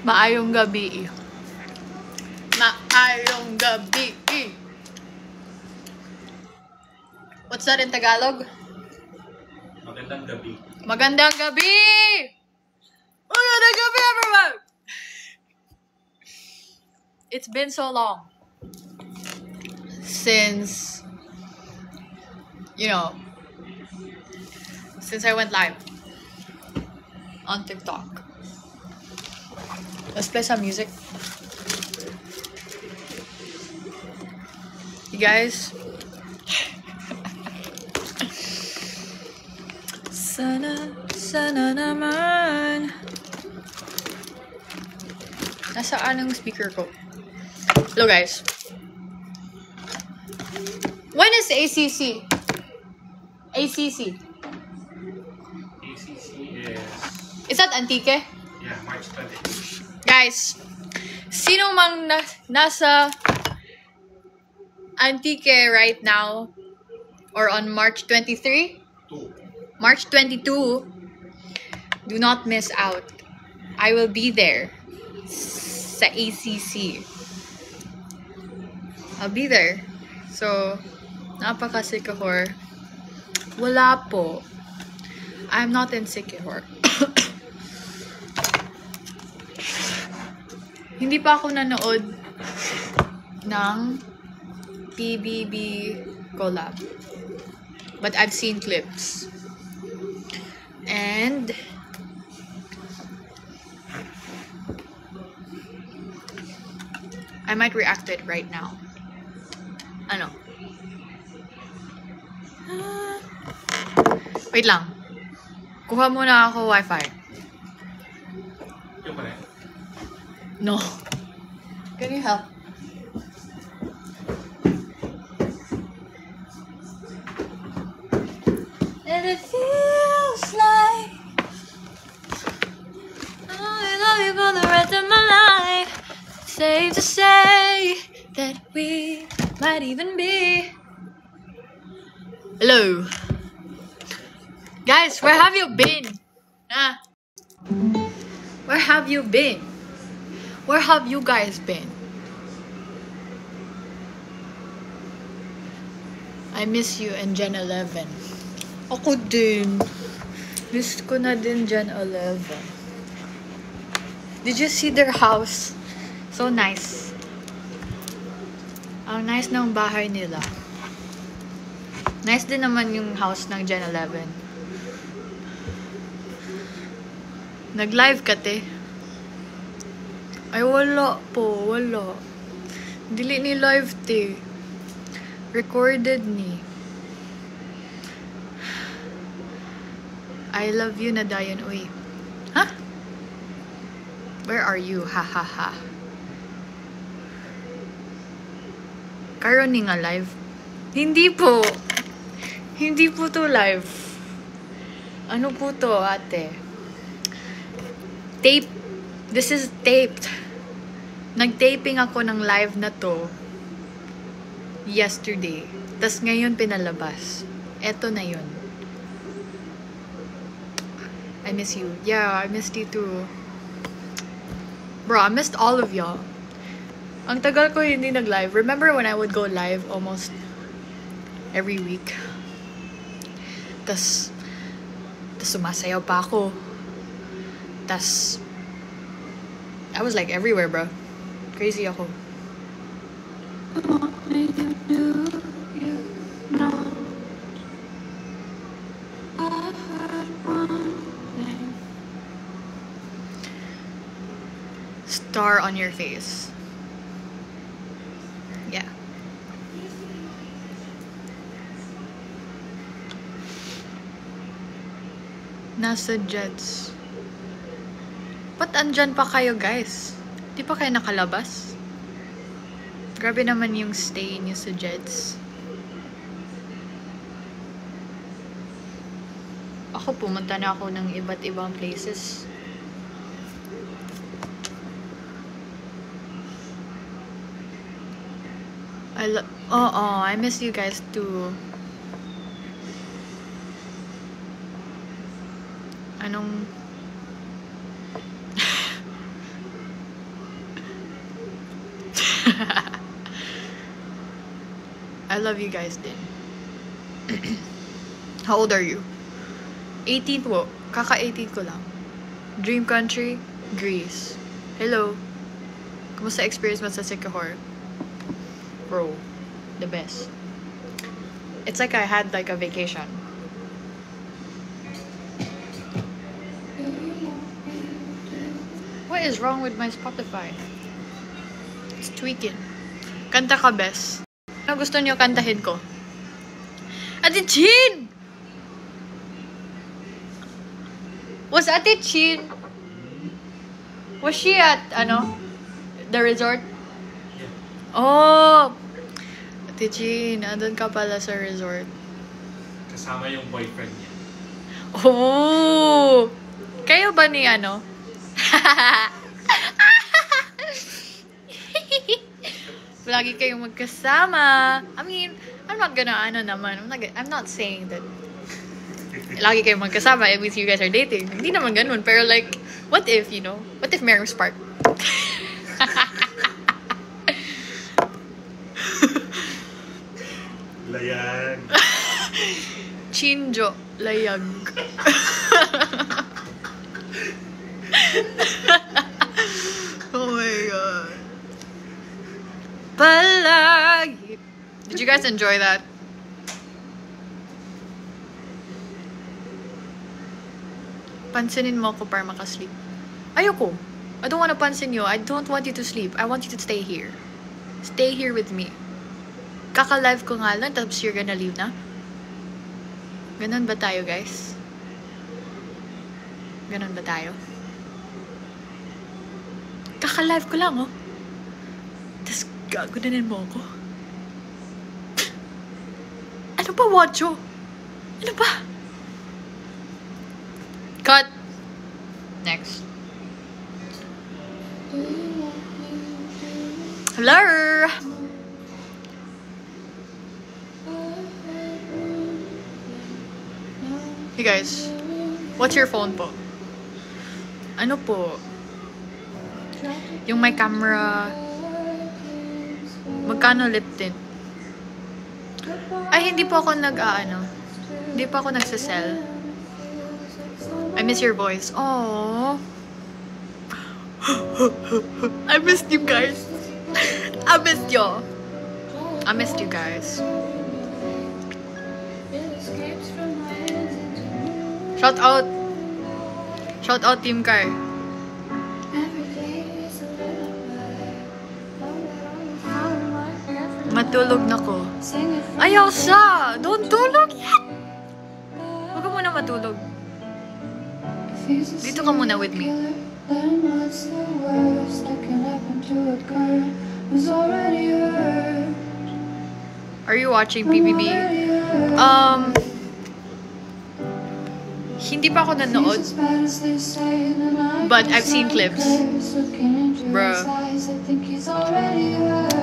Maayong gabi. Maayong gabi. What's that in Tagalog? Magandang gabi. Magandang gabi! Magandang gabi, everyone! It's been so long since, since I went live on TikTok. Let's play some music. You guys. Sana naman. Nasaan ang speaker ko? Hello guys. When is ACC? ACC. ACC Is that Antique? yeah, March 22. Guys, sino mang nasa Antique right now or on March 23? March 22, do not miss out. I will be there sa ACC. I'll be there. So, napaka-Sikihor. Wala po. I'm not in Sikihor. Hindi pa ako nanood ng PBB collab. But I've seen clips. And I might react to it right now. Ano? Wait lang. Kuha muna ako Wi-Fi. Yung pala. No. Can you help? And it feels like I love you for the rest of my life. Safe to say that we might even be. Hello. Guys, where have you been? Where have you been? Where have you guys been? I miss you and Gen 11. Ako din. Miss ko na din Gen 11. Did you see their house? So nice. Ang nice ng bahay nila. Nice din naman yung house ng Gen 11. Nag-live ka, te? Ay, wala po. Wala. Dili ni live, te. Recorded ni. I love you na dayon, uy. Huh? Where are you? Ha ha ha. Karon ni nga live? Hindi po. Hindi po to live. Ano po to, ate? Tape. This is taped. Nag-taping ako ng live na to yesterday. Tas ngayon pinalabas. Eto na yun. I miss you. Yeah, I missed you too. Bro, I missed all of y'all. Ang tagal ko hindi nag-live. Remember when I would go live almost every week? Tas sumasayaw pa ako. Tas I was like everywhere, bro. Crazy ako. Star on your face. Yeah. Nasa Jets. Ba't andyan pa kayo, guys? Di pa kayo nakalabas? Grabe naman yung stay niyo sa Jets. Ako, pumunta na ako ng iba't ibang places. I miss you guys too. Anong I love you guys din. How old are you? 18 po. Kaka-18 ko lang. Dream country, Greece. Hello. Kumusta experience mo sa Sikihor? Bro, the best. It's like I had like a vacation. What is wrong with my Spotify? It's tweaking. Kanta ka, bes. Ano gusto niyo kantahin ko? Ate Chin! Was Ate Chin? Was she at, the resort? Oh! Ate Chin, andun ka pala sa resort. Kasama yung boyfriend niya. Oh! Kayo ba ni Lagi kayong magkasama. I mean, I'm not gonna naman. I'm not saying that lagi kayong magkasama it means you guys are dating. Hindi naman ganun. Pero like, what if, what if merong spark? Layag. Chinjo. Layag. Oh my god. Palagi. Did you guys enjoy that? Pansinin mo ako para makasleep. Ayoko. I don't want to pansin you. I don't want you to sleep. I want you to stay here. Stay here with me. Kaka-live ko nga lang, tapos you're gonna leave na? Ganun ba tayo, guys? Ganun ba tayo? Kaka-live ko lang, oh. Tapos gagunanin mo ako. Ano ba, Wacho? Ano ba? Cut. Next. Hello. Hey guys, what's your phone po? Ano po? Yung may camera. Magkano lip tint? Ay, hindi po ako Hindi pa ako nagsasell. I miss your voice. Aww. I missed you guys. I missed y'all. I missed you guys. Shout out. Shout out Team Kai. Matulog na ko. Ayaw sa! Don't tulog yet! Huwag ka muna matulog. Dito ka muna with me. Are you watching PBB? Hindi pa ako nanood. But I've seen clips. Bruh.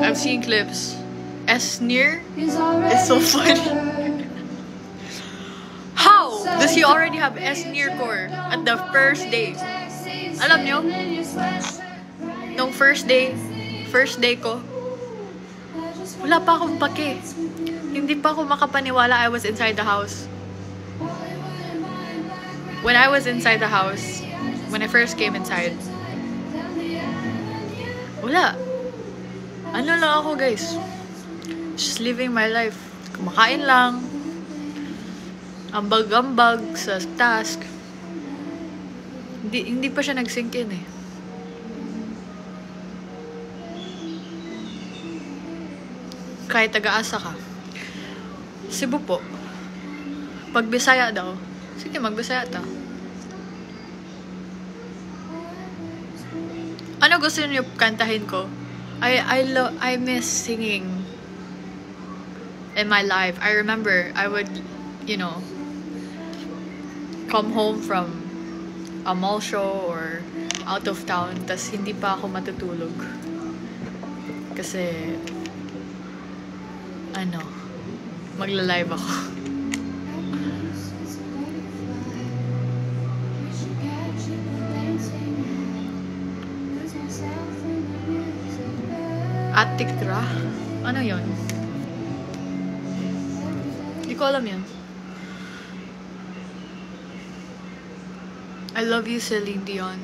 I've seen clips. S-Near is so funny. How does he already have S-Near core at the first day? Alam nyo? Nung first day ko, wala pa akong pake. Hindi pa ako makapaniwala I was inside the house. When I was inside the house, when I first came inside, wala. Ano lang ako, guys? Just living my life. Kumakain lang. Ambag-ambag sa task. Hindi pa siya nag-sink in eh. Kahit taga-asa ka. Cebu po. Pag Bisaya daw. Sige, mag-Bisaya ta. Ano gusto niyo kantahin ko? I miss singing in my life. I remember I would, come home from a mall show or out of town, tas hindi pa ako matutulog. Kasi, magla-live ako. Atikra? Ano yon? Hindi ko alam yan. I love you, Celine Dion.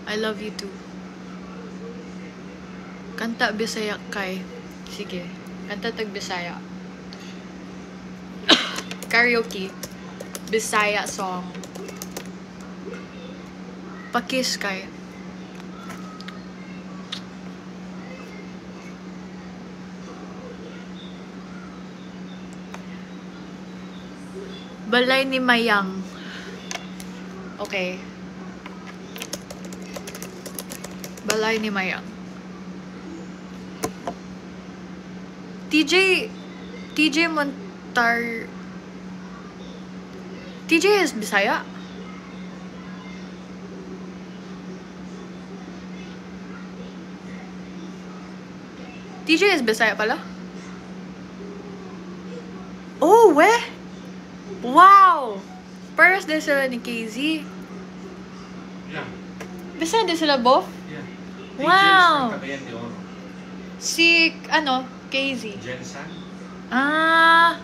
I love you too. Kanta Bisaya kay. Sige. Kanta tag Bisaya. Karaoke. Bisaya song. Pakis kay. Balay ni Mayang. Okay. Balay ni Mayang. TJ Montar. TJ is Bisaya. TJ is Bisaya pala. Oh, weh? Wow! Paras din sila ni KZ. Yeah. Bisaya din sila both? Yeah. Wow! Kabayan de Oro. Si, ano, KZ. Jensen. Ah!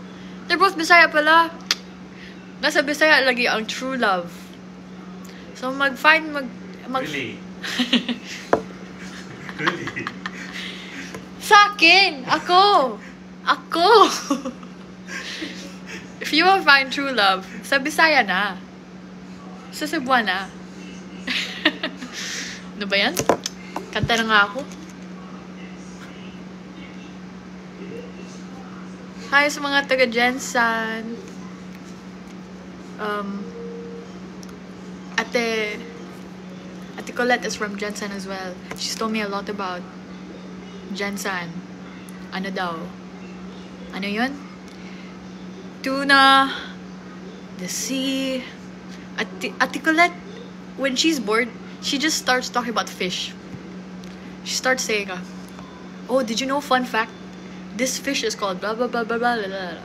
They're both Bisaya pala. Nasa Bisaya lagi ang true love. So, Really? Really? Sa akin! Ako! If you will find true love, sa Bisaya na. Sa Cebuana na. Ano ba yan? Kanta na nga ako. Hi sa mga taga Jensen. Ate Colette is from Jensen as well. She's told me a lot about Jensen. Ano daw? Ano yun? Tuna, the sea. Ate Colette, when she's bored, she just starts talking about fish. She starts saying, oh, did you know, fun fact? This fish is called blah, blah, blah, blah, blah, blah, blah.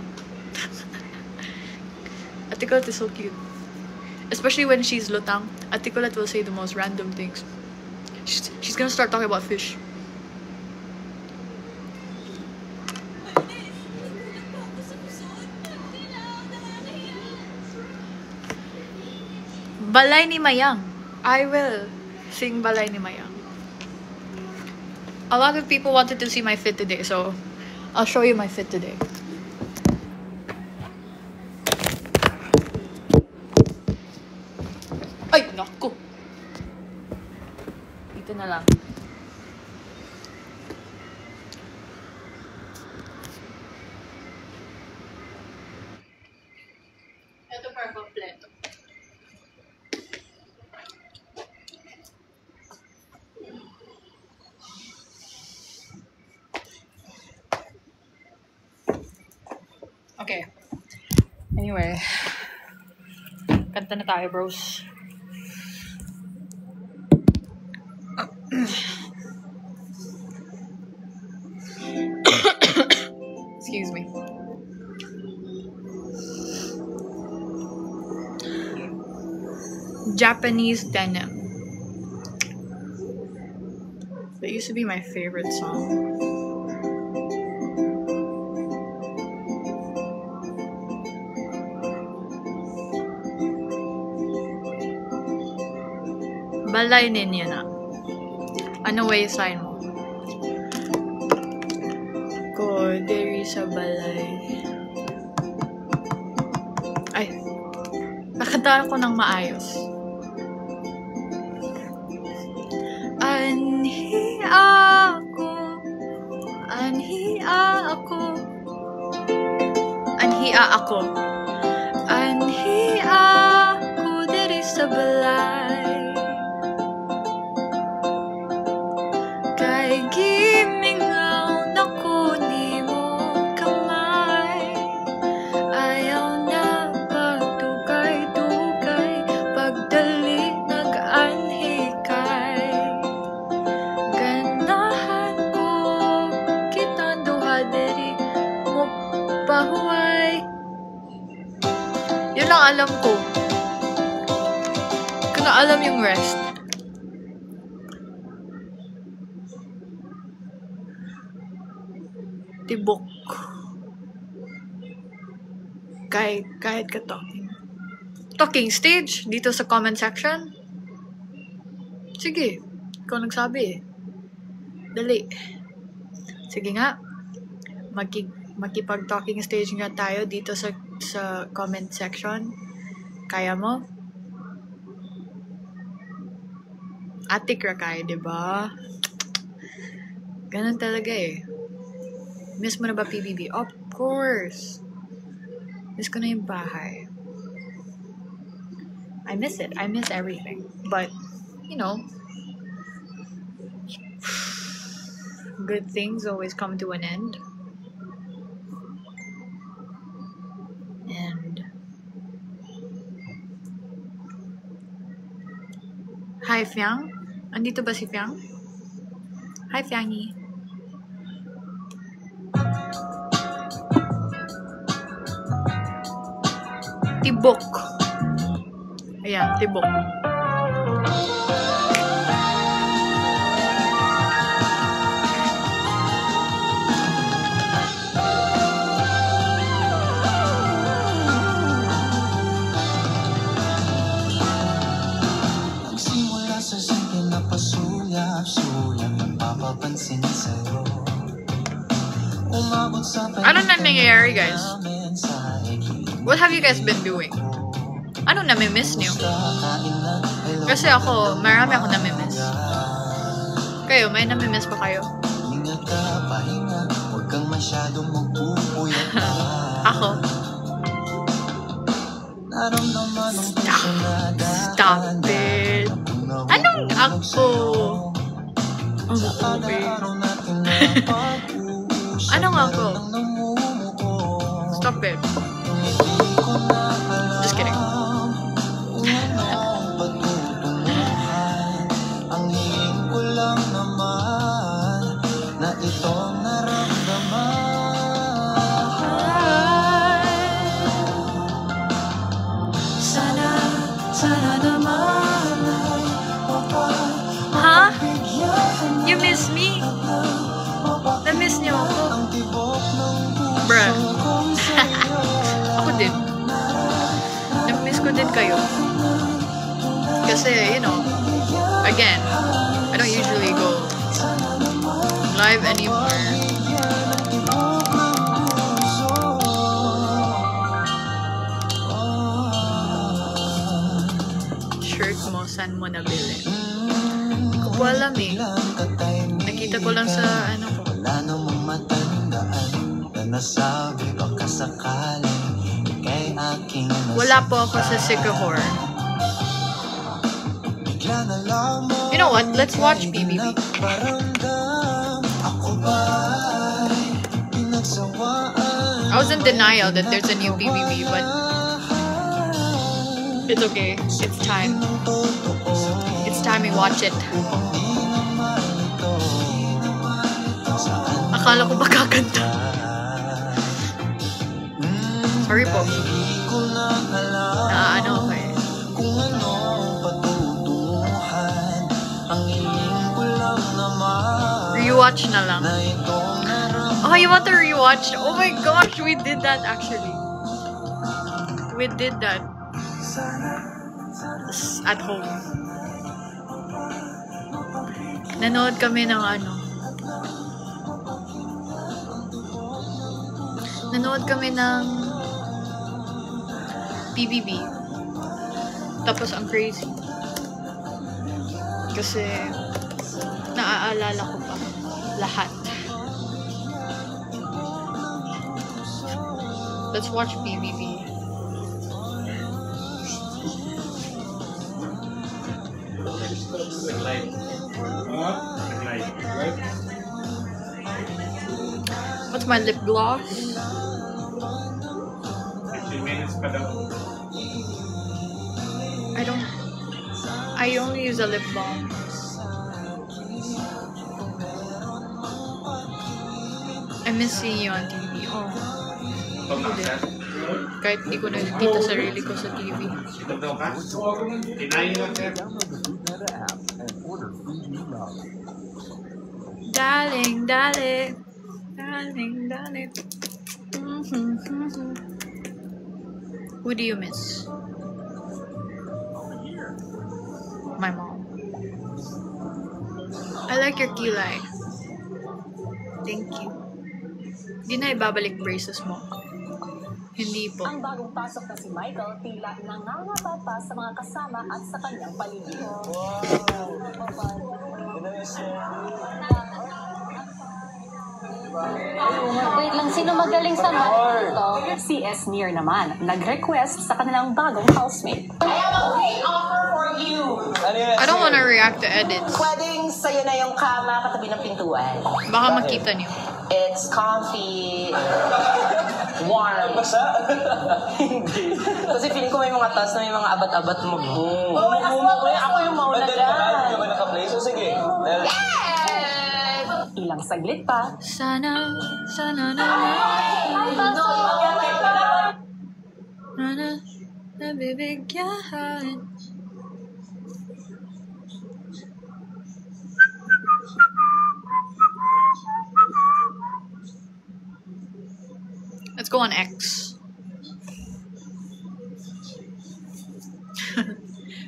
Ate Colette is so cute. Especially when she's lutang, Ate Colette will say the most random things. She's gonna start talking about fish. Balay ni Mayang. I will sing Balay ni Mayang. A lot of people wanted to see my fit today, so I'll show you my fit today. Ay, naku! Dito na lang. Ito para kompleto. Okay. Anyway. Kanta na tayo, bros. Excuse me. Japanese Denim. That used to be my favorite song. Balay ninyo na. Ano way sign mo? Ko diri sa balay. Ay. Nakanta ako ng maayos. Anhiya ako. Anhiya ako. Anhiya ako. Anhiya ako diri sa balay. Kay gimingaw na ko ni mo kamay. Ayaw na pagtugay-tugay, pagdali nag-anhi kay. Ganahan ko kita duha diri mo pahuway. Yun ang alam ko. Kung alam yung rest. Tibok. Kahit ka talking. Talking stage dito sa comment section. Sige, ikaw nagsabi eh. Dali. Sige nga. Makipag-talking stage nga tayo dito sa comment section. Kaya mo? Atik ra kayo, diba? Ganun talaga eh. Miss mo na ba PBB? Of course. Miss ko na yung bahay. I miss it. I miss everything. But, you know, good things always come to an end. And hi, Fiang. Andito ba si Fiang? Hi, Fiangy. Tibok. Ayan, tibok. Nagsimula sa simple na pasulyap-sulyap ang papapansin sa'yo. Umabot sa Ano na nangyayari, guys? What have you guys been doing? Ano nami-miss niyo? Kasi ako, marami ako nami-miss. Kayo, may nami-miss pa kayo? Ako. Stop it. Anong ako? Anong ako? Stop it. Just kidding. Ang hingin ko lang naman na itong naramdaman. Sana naman Huh? You miss me? Na-miss niyo ako? Bruh. Ako din. Na-miss ko din kayo. Kasi, you know, again, I don't usually go live anymore. Shirt mo, saan mo nabili? Hindi ko po alam eh. Nakita ko lang sa ano ko. Wala namang matandaan na nasabi baka sakaling ika'y aking Wala po ako sa Sycamore. You know what? Let's watch BBB. I was in denial that there's a new BBB, but it's okay. It's time. It's time we watch it. Akala ko ba kakanta? Sorry po. Ano ako eh. Rewatch na lang. Oh, you want to rewatch? Oh my gosh, we did that actually. We did that. At home. Nanood kami ng ano. Nanood kami ng PBB. Tapos ang crazy. Kasi naaalala ko pa lahat. Let's watch PBB. What's my lip gloss? 15 minutes pa daw. I only use a lip balm. I miss seeing you on TV. Oh. Kahit di ko nakikita sarili ko sa TV. Ito daw ka? Kinain lang sir. Darling, darling. darling, darling. Who do you miss? My mom. I like your kilay. Thank you. Di na ibabalik braces mo. Hindi po. Ang bagong pasok na si Michael tila nangangapa pa sa mga kasama at sa kanyang paligid. Wait lang, sino magaling sa math? Si Esnir naman, nag-request sa kanilang bagong housemate. I have a great offer for you. I don't wanna react to edits. Pwedeng sa'yo na yung kama katabi ng pintuan. Baka makita niyo. It's comfy, warm. Hindi. Kasi feeling ko may mga tas na may mga abat-abat mo. Ako yung mauna dyan. Ilang saglit pa, Sana na nabibigyan. Let's go on X.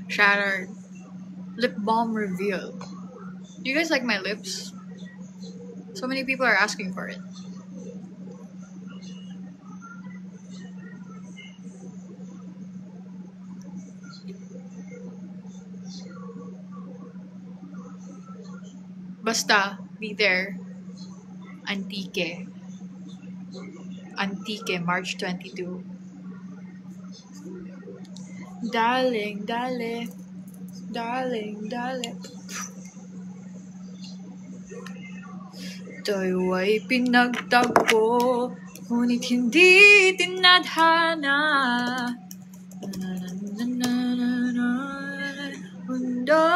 Shattered. Lip balm reveal. Do you guys like my lips? So many people are asking for it. Basta, be there. Antique. Antique, March 22. Darling, darling, darling, darling. Tayo ay pinagtagpo, ngunit hindi tinadhana. Mundo,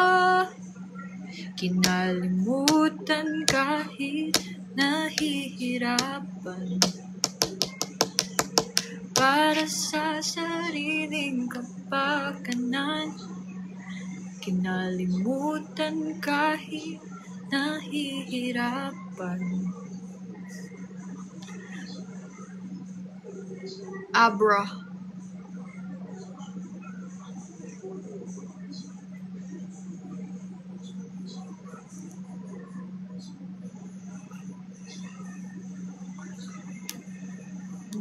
kinalimutan kahit nahihirapan. Para sa sariling kapakanan, kinalimutan kahit nahihirapan. Abra.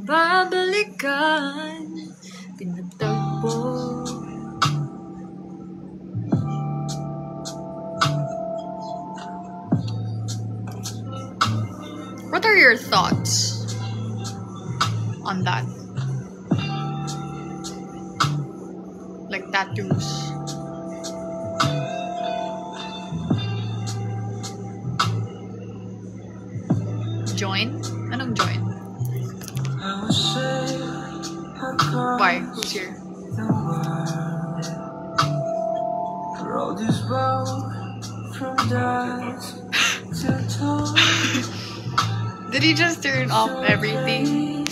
Babalikan, pinagtagpo. What are your thoughts on that? Like tattoos. Join? Anong join? Why? Who's here? Did he just turn off everything?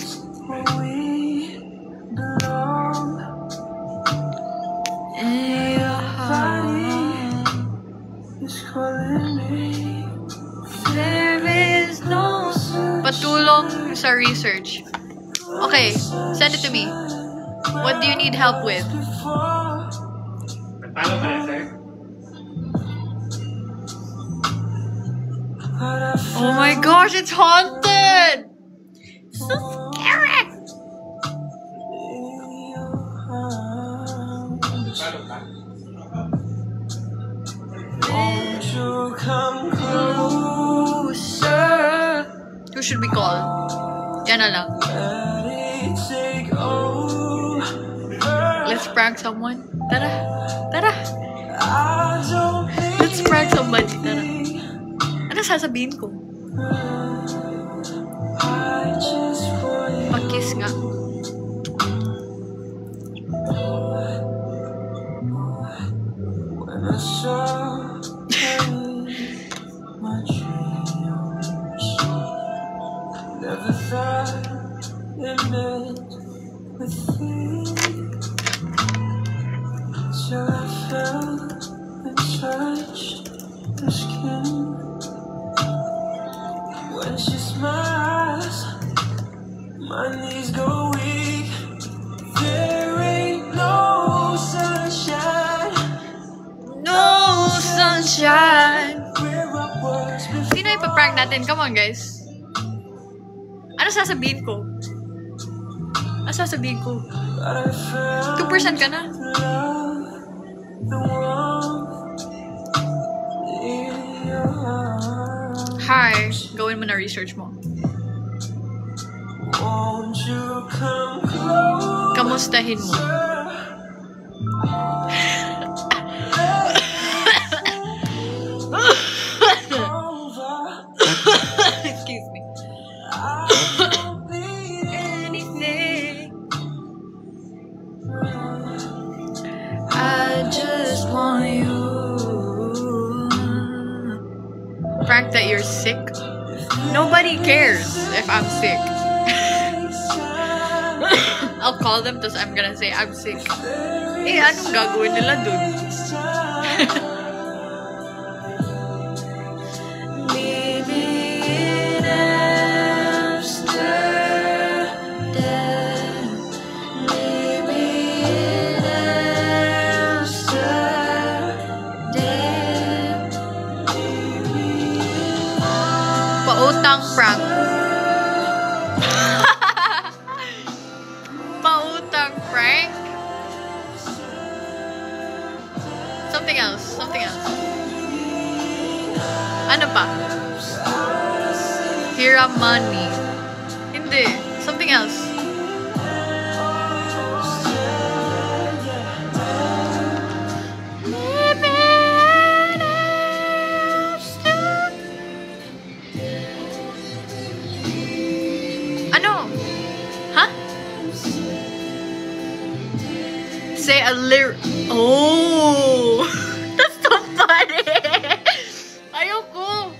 There is no patulong sa research. Okay, send it to me. What do you need help with? Nagpalo ka na, sir? Oh my gosh, it's haunted! So scary! Nagpalo ka? Closer. Who should we call? Yan na lang. Let's prank someone. Tara. Tara. Let's prank somebody. Tara. Ano sasabihin ko? Pag-kiss nga. Never thought it meant a thing till I felt and touched her skin when she smiled. sunshine. Sino ipaprank natin? Come on, guys. Ano sasabihin ko? Ano sasabihin ko? 2% ka na. Hi. Gawin mo na research mo. Kamustahin mo. Excuse me. Anything. I just want you. Prank that you're sick. Nobody cares if I'm sick. I'll call them, tapos I'm gonna say I'm sick. Eh, anong gagawin nila dun? Pautang prank. Pautang prank. Something else. Something else. Ano pa? Hira money. Hindi. Something else. Ano? Huh? Say a lyric. Oh! That's so funny! Ayoko!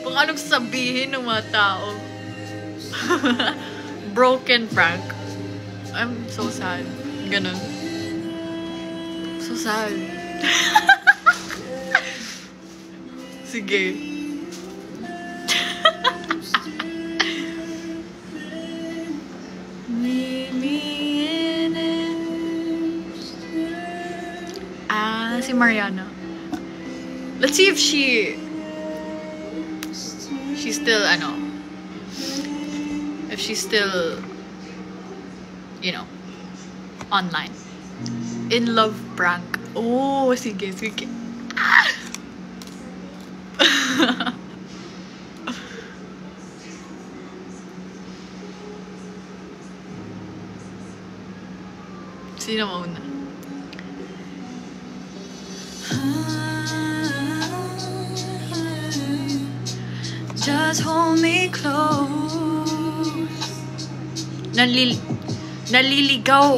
Kung anong sabihin ng mga tao. Broken prank. I'm so sad. Ganun. So sad. Sige. Si Mariana. Let's see if she's still, if she's still, online. In love prank. Oh, sige, sige. Ah! Sino mauna? Just hold me close. Naliligaw.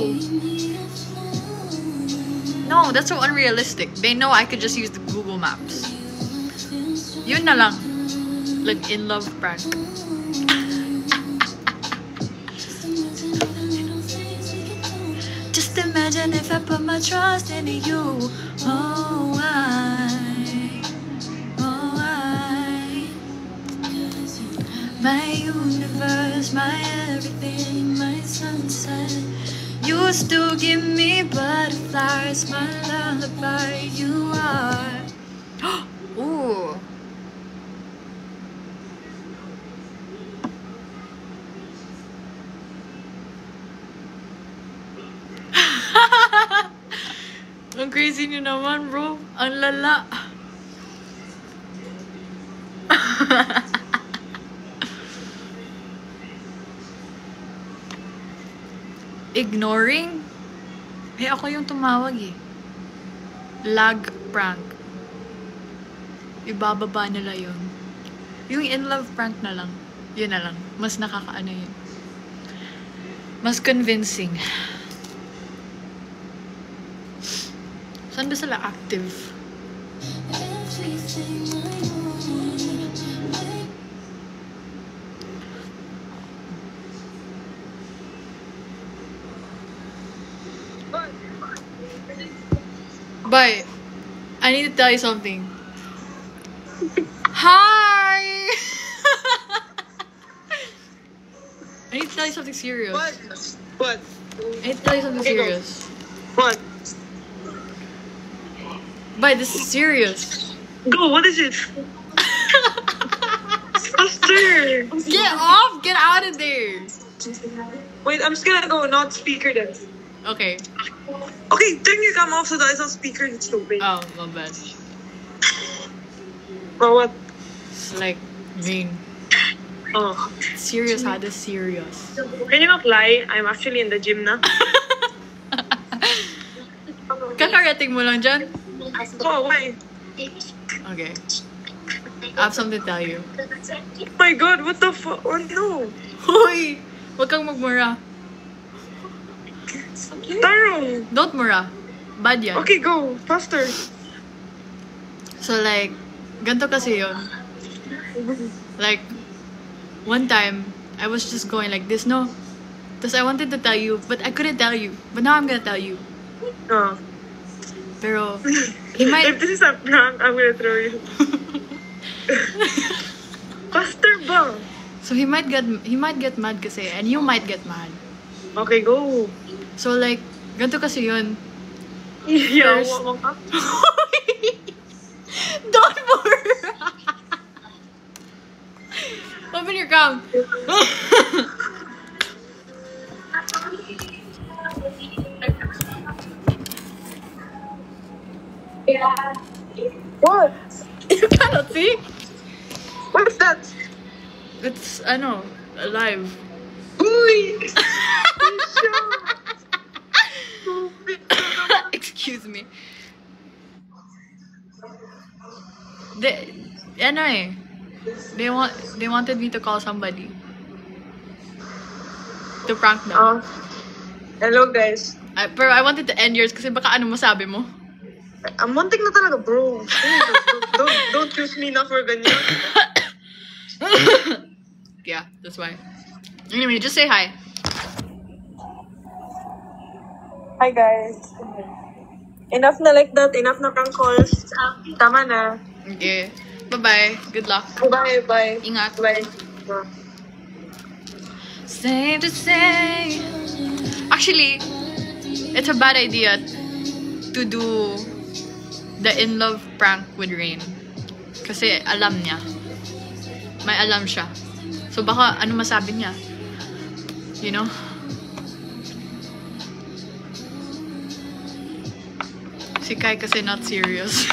No, that's so unrealistic. They know I could just use the Google Maps. Yun na lang. Like in love prank. Just imagine if I put my trust in you. Oh, my universe, my everything, my sunset. You still give me butterflies, my lullaby. You are. Ooh. Ang crazy niyo naman, bro. Ang lala. Ignoring? Eh, ako yung tumawag eh. Lag prank. Ibababa nila yun. Yung in love prank na lang. Yun na lang. Mas nakakaano yun. Mas convincing. Saan ba sila active? Bye. I need to tell you something. Hi! I need to tell you something serious. What? I need to tell you something serious. What? Bye, this is serious. Go, what is it? Faster! Get off! Get out of there! Wait, I'm just gonna go not speaker then. Okay. Okay, turn your cam off so that it's not speaker, it's stupid. Oh, my bad. Or what? It's like, mean. Oh. Serious, ha? This serious. Can you not lie? I'm actually in the gym na. Kakarating mo lang dyan? Oh, why? Okay. I have something to tell you. Oh my god, what the fuck? Oh no! Hoy! Huwag kang magmura. Taro! Don't mura. Bad yan. Okay, go. Faster. So like, ganito kasi yun. Like, one time, I was just going like this, no? Tapos I wanted to tell you, but I couldn't tell you. But now I'm gonna tell you. Oh. Pero, he might... If this is a prank, I'm gonna throw you. Faster ba? So he might get mad kasi, and you might get mad. Okay, go. So like, ganito kasi yun. Yeah, First- wag- Don't mura! Open your cam. What? You cannot see? What's that? It's, ano, alive. Uy! Excuse me. Ano eh. They wanted me to call somebody. To prank them. Oh. Hello, guys. Pero I wanted to end yours kasi baka ano masabi mo. I'm wanting na talaga, bro. Don't choose me na for ganyan. Yeah, that's why. Anyway, just say hi. Hi, guys. Enough na like that. Enough na prank calls. Tama na. Okay. Bye-bye. Good luck. Bye, bye. Ingat. Bye. Safe to say. Actually, it's a bad idea to do the in love prank with Rain. Kasi alam niya. May alam siya. So baka ano masabi niya? You know? Si Kai kasi not serious.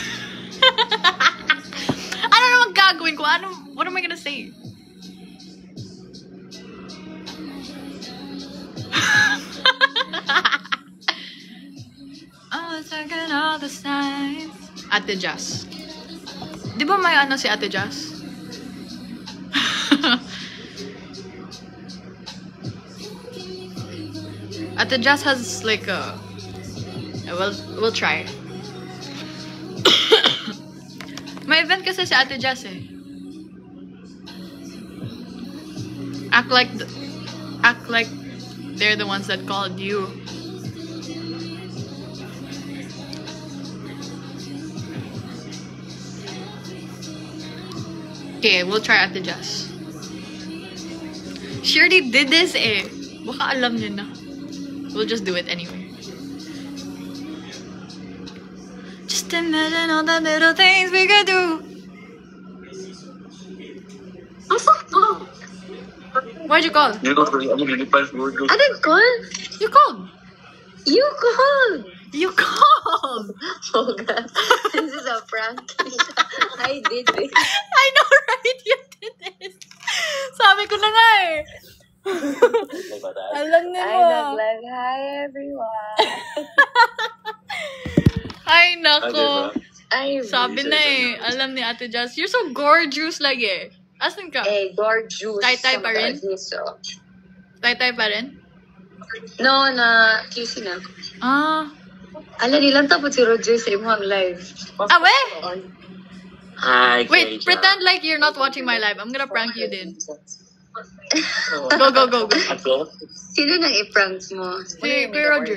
Ano naman gagawin ko? What am I gonna say? Oh, taking all the signs. Ate Jazz. Di ba may ano si Ate Jazz? Ate Jazz has like a... We'll try. May event kasi si Ate Jazz eh. Act like they're the ones that called you. Okay, we'll try Ate Jazz. She already did this eh. Baka alam niya na. We'll just do it anyway. Just imagine all the little things we could do. Why'd you call? I didn't call. You called. You called. You called. Oh God, this is a prank. I did it. I know, right? You did this. Sabi ko na nga eh. Alam niyo I mo. nag-live. Hi everyone. Ay, nako. I Sabi na eh. Alam ni Ate Jazz. You're so gorgeous lagi. Asan ka? gorgeous. Tay-tay pa rin? So. Tay-tay pa rin? No, na QC na. Ah. Ala nilang tapos si Roger sa imong live. Ah, we? Hi, Wait, pretend like you're not watching my live. I'm gonna prank you din. Go, go, go, go. Sino nang i-prank mo? Si Kuya Roger.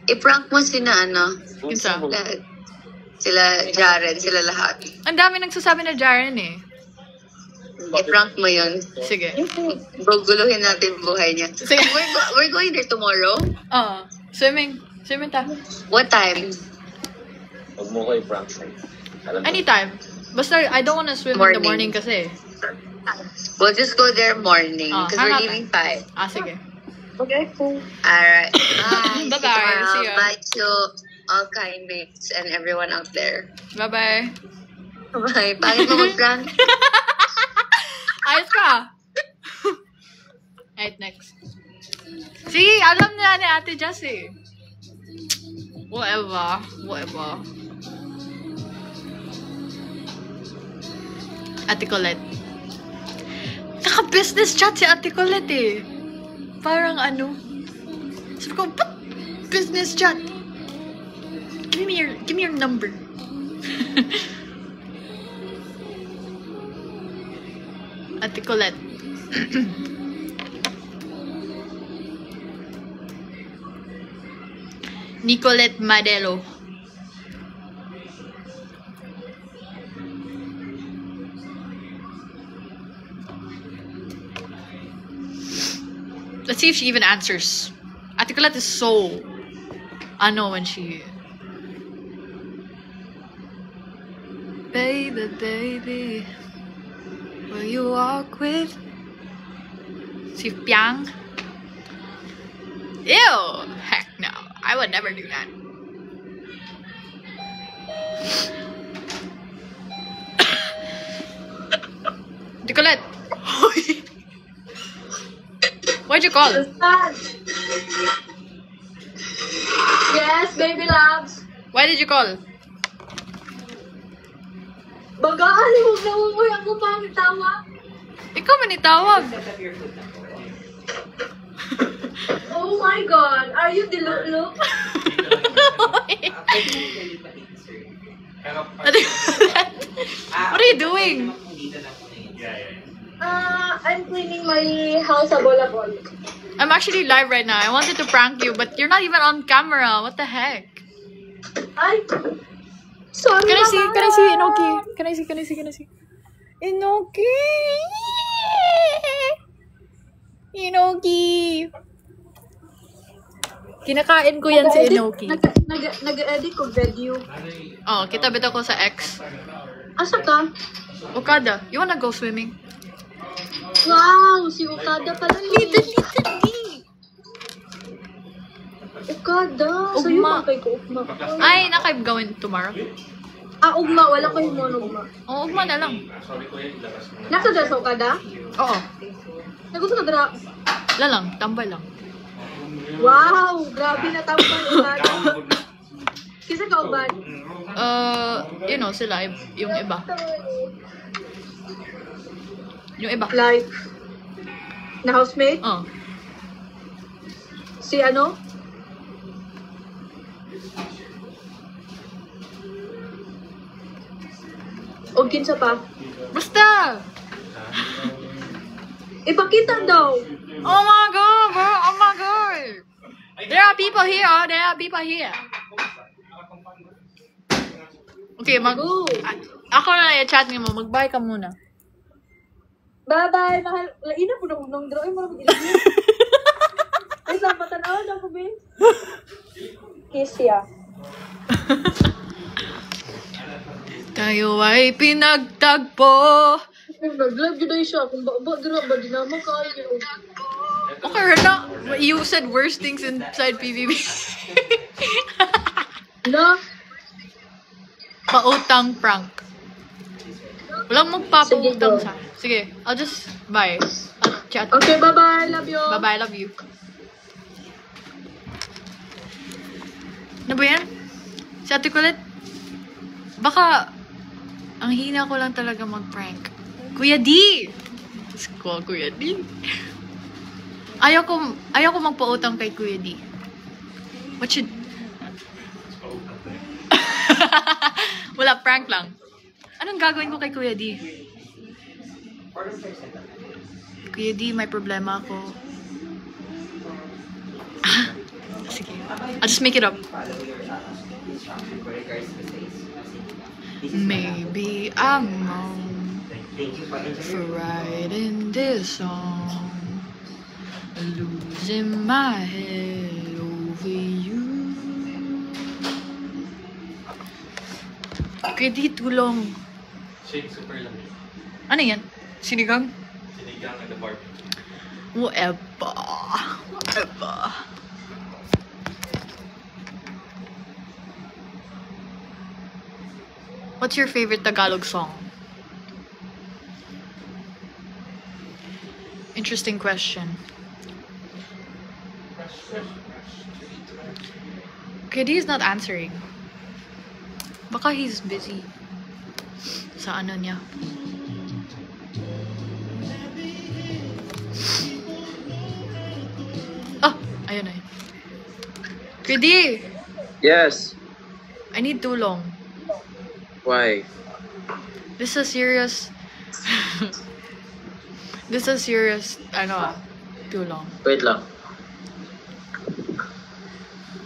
I-prank mo sina ano? Kinsa? Sila Jaren, sila lahat. Ang dami nagsasabi na Jaren eh. I-prank mo yun. Sige. Guguluhin natin buhay niya. Sige. We're going there tomorrow? Swimming. Swimming ta. What time? Huwag mo ko i-prank sa'yo. Alam mo. Anytime. Basta I don't wanna swim in the morning Morning. kasi. We'll just go there morning Oh, because hang we're up. leaving 5. Sige. Okay, cool. Alright. Bye. Bye-bye. See ya. Bye to all kind mates and everyone out there. Bye-bye. Bye. Pangit mo mag-prank. Ayos ka. Alright, next. See, alam na ni Ate Jess eh. Whatever. Ate Colette. Naka-business chat si Ate Colette eh. Parang ano. Sabi ko, ba't business chat? Give me your number. Ate Colette. Nicolette Madelo. Let's see if she even answers. Ate Colette is so... I know when she... Baby, baby, will you walk with... Si Piang? Ew! Heck no. I would never do that. Nicolette! Why'd you call? Yes, baby loves. Why did you call? Bagaan, huwag na umuwi ako pang tawa. Ikaw manitawag. Oh my God, are you dilulu? What are you doing? I'm cleaning my house a bola-bol. I'm actually live right now. I wanted to prank you, but you're not even on camera. What the heck? Ay, sorry Can I see? naman. Can I see Inoki? Can I see? Inoki! Inoki! Kinakain ko yan si Inoki. Nag-edit ko video. Oh, kitabit ako sa X. Asa ka? Okada, you wanna go swimming? Wow, si Okada pala ni. Okada. So yung Ugma. kay ko, ugma. Ay, nakaib gawin tomorrow. Ugma. Wala ko yung monogma. Oo, ugma na lang. Nasa dyan sa Okada? Oo. Nagusto ka dra. Wala lang, tambay lang. Wow, grabe na tampan Okada. Kisa ka uban? You know, sila, yung iba. Yung iba. Like, na housemate? Oh. Si ano? O kinsa pa? Basta! Ipakita daw. Oh my god, bro! Oh my god! There are people here, oh! There are people here. Okay, Go. Ako na i-chat mo. Mag-bye ka muna. Bye-bye, mahal. Laina po nung drawing mo naman ilagay. Ay, sa matanaw na ko, babe. Kiss ya. Tayo ay pinagtagpo. Nag-love yun na siya. Kung ba di naman kayo. Okay, Rena. You said worse things inside PBB. Na? Pautang prank. Walang magpapautang Sige, sa... Sige, I'll just... Bye. I'll chat. Okay, bye-bye. Love you. Bye-bye, love you. Ano ba yan? Si Ate Colette? Baka... Ang hina ko lang talaga mag-prank. Kuya D! Kuya D. Ayaw ko magpautang kay Kuya D. What should... Wala, prank lang. Anong gagawin ko kay Kuya D? Kuya D, may problema ako. Sige. I'll just make it up. Maybe I'm wrong for writing this song, losing my head over you. Kuya D, tulong. Shake super lang. Ano yan? Sinigang? Sinigang and the barbecue. Whatever. What's your favorite Tagalog song? Interesting question. KD is not answering. Baka he's busy sa ano niya. Ah! Ayun na yun. KD! Yes. I need tulong. Why? This is a serious... This is a serious... tulong. Wait lang.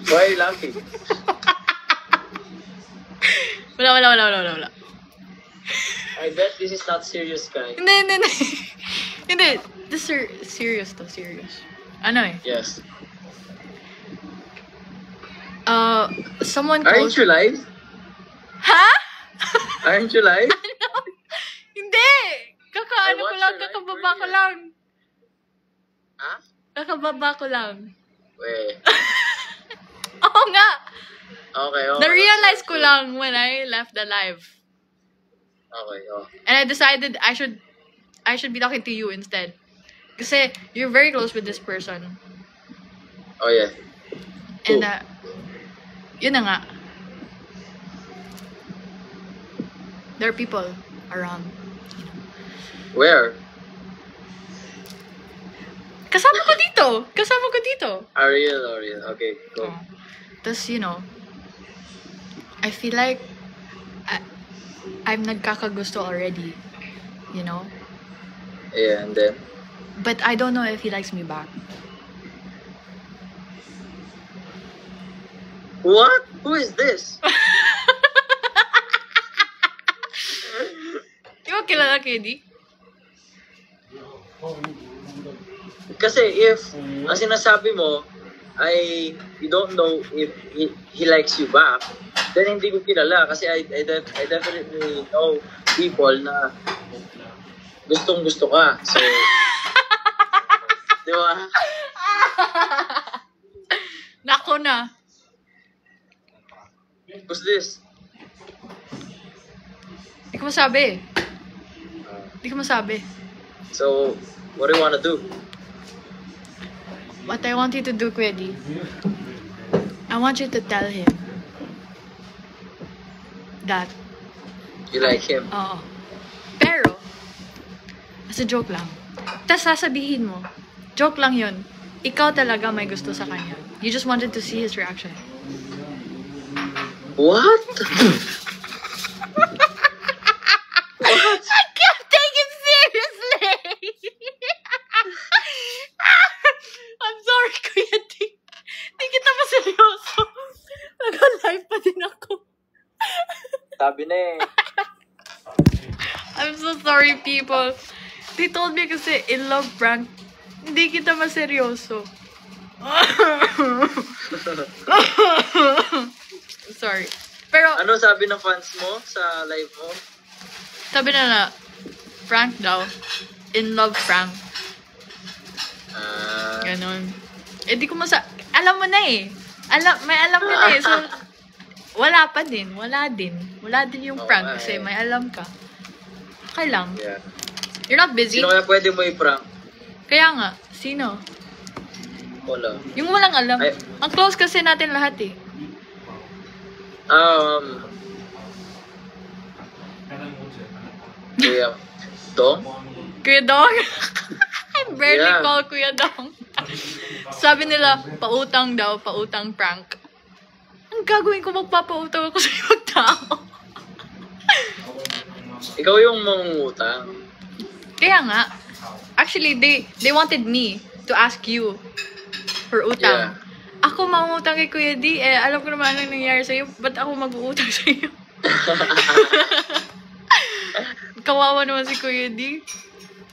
Why are you laughing? Wala. I bet this is not serious, guy. Hindi. Hindi. This is serious to, serious. Ano eh? Yes. Someone Aren't you live? Ha? Aren't you live? Ano? Hindi! Kakaano ko lang, kakababa ko lang. Ha? Kakababa ko lang. Wait. Oo nga! Okay. Na-realize ko lang when I left the live. Okay, oh. And I decided I should be talking to you instead. Kasi you're very close with this person. Oh, yeah. And, yun na nga. There are people around. Where? Kasama ko dito. Ariel. Okay, go. Tapos, I feel like I'm nagkakagusto already. You know? Yeah, and then? But I don't know if he likes me back. What? Who is this? Di ba kilala, KD? Kasi if ang sinasabi mo ay you don't know if he likes you back, then hindi ko kilala kasi I definitely know people na gustong-gusto ka. So, di ba? Nako na. Who's this? Di ko masabi. So, what do you wanna do? What I want you to do, Kwedi, I want you to tell him that You like him? oo. Pero, as a joke lang. Tapos sasabihin mo, joke lang yun. Ikaw talaga may gusto sa kanya. You just wanted to see his reaction. What? I can't take it seriously! I'm sorry, Kuya D. Di kita pa seryoso. Nag-live pa din ako. Sabi na eh. I'm so sorry, people. They told me kasi in love prank, hindi kita maseryoso. Sorry. Pero, Ano sabi ng fans mo sa live mo? sabi na prank daw. In love prank. Ganon. Eh, di ko alam mo na eh. May alam ka na eh. So, wala pa din. Wala din yung prank kasi may alam ka. Okay lang. Yeah. You're not busy? Sino kaya pwede mo i-prank? Kaya nga. Sino? Wala. Yung walang alam. Ay. Ang close kasi natin lahat eh. Kuya Dong? Kuya Dong? I barely Yeah. call Kuya Dong. Sabi nila, pautang daw, pautang prank. Ang gagawin ko, magpapautang ako sa ibang tao. Ikaw yung mangungutang. Kaya nga, actually, they wanted me to ask you for utang. Yeah. Ako mangutang kay Kuya D, alam ko naman anong nangyari sa'yo, ba't ako mag-uutang sa'yo? Kawawa naman si Kuya D.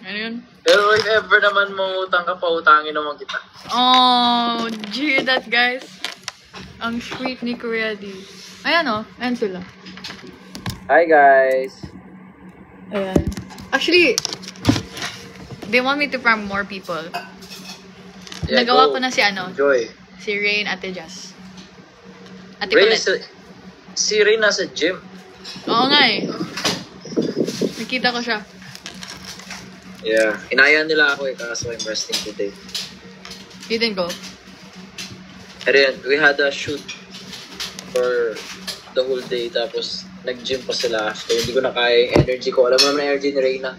Ano yun? Pero if ever naman mangutang ka, pautangin naman kita. Oh, did you hear that, guys? Ang sweet ni Kuya D. Ayan o, ayan sila. Hi guys. Ayan. Actually, they want me to prank more people. Yeah, Nagawa go. ko na si ano, Enjoy. si Rain, Ate Jazz. Ate Ray, Colette. si Ray nasa gym. Oo nga eh. Nakita ko siya. Yeah. Inaya nila ako kaso I'm resting today. You didn't go. And then, we had a shoot for the whole day tapos nag-gym pa sila after. Hindi ko na kaya yung energy ko. Alam mo naman ang energy ni Reyna.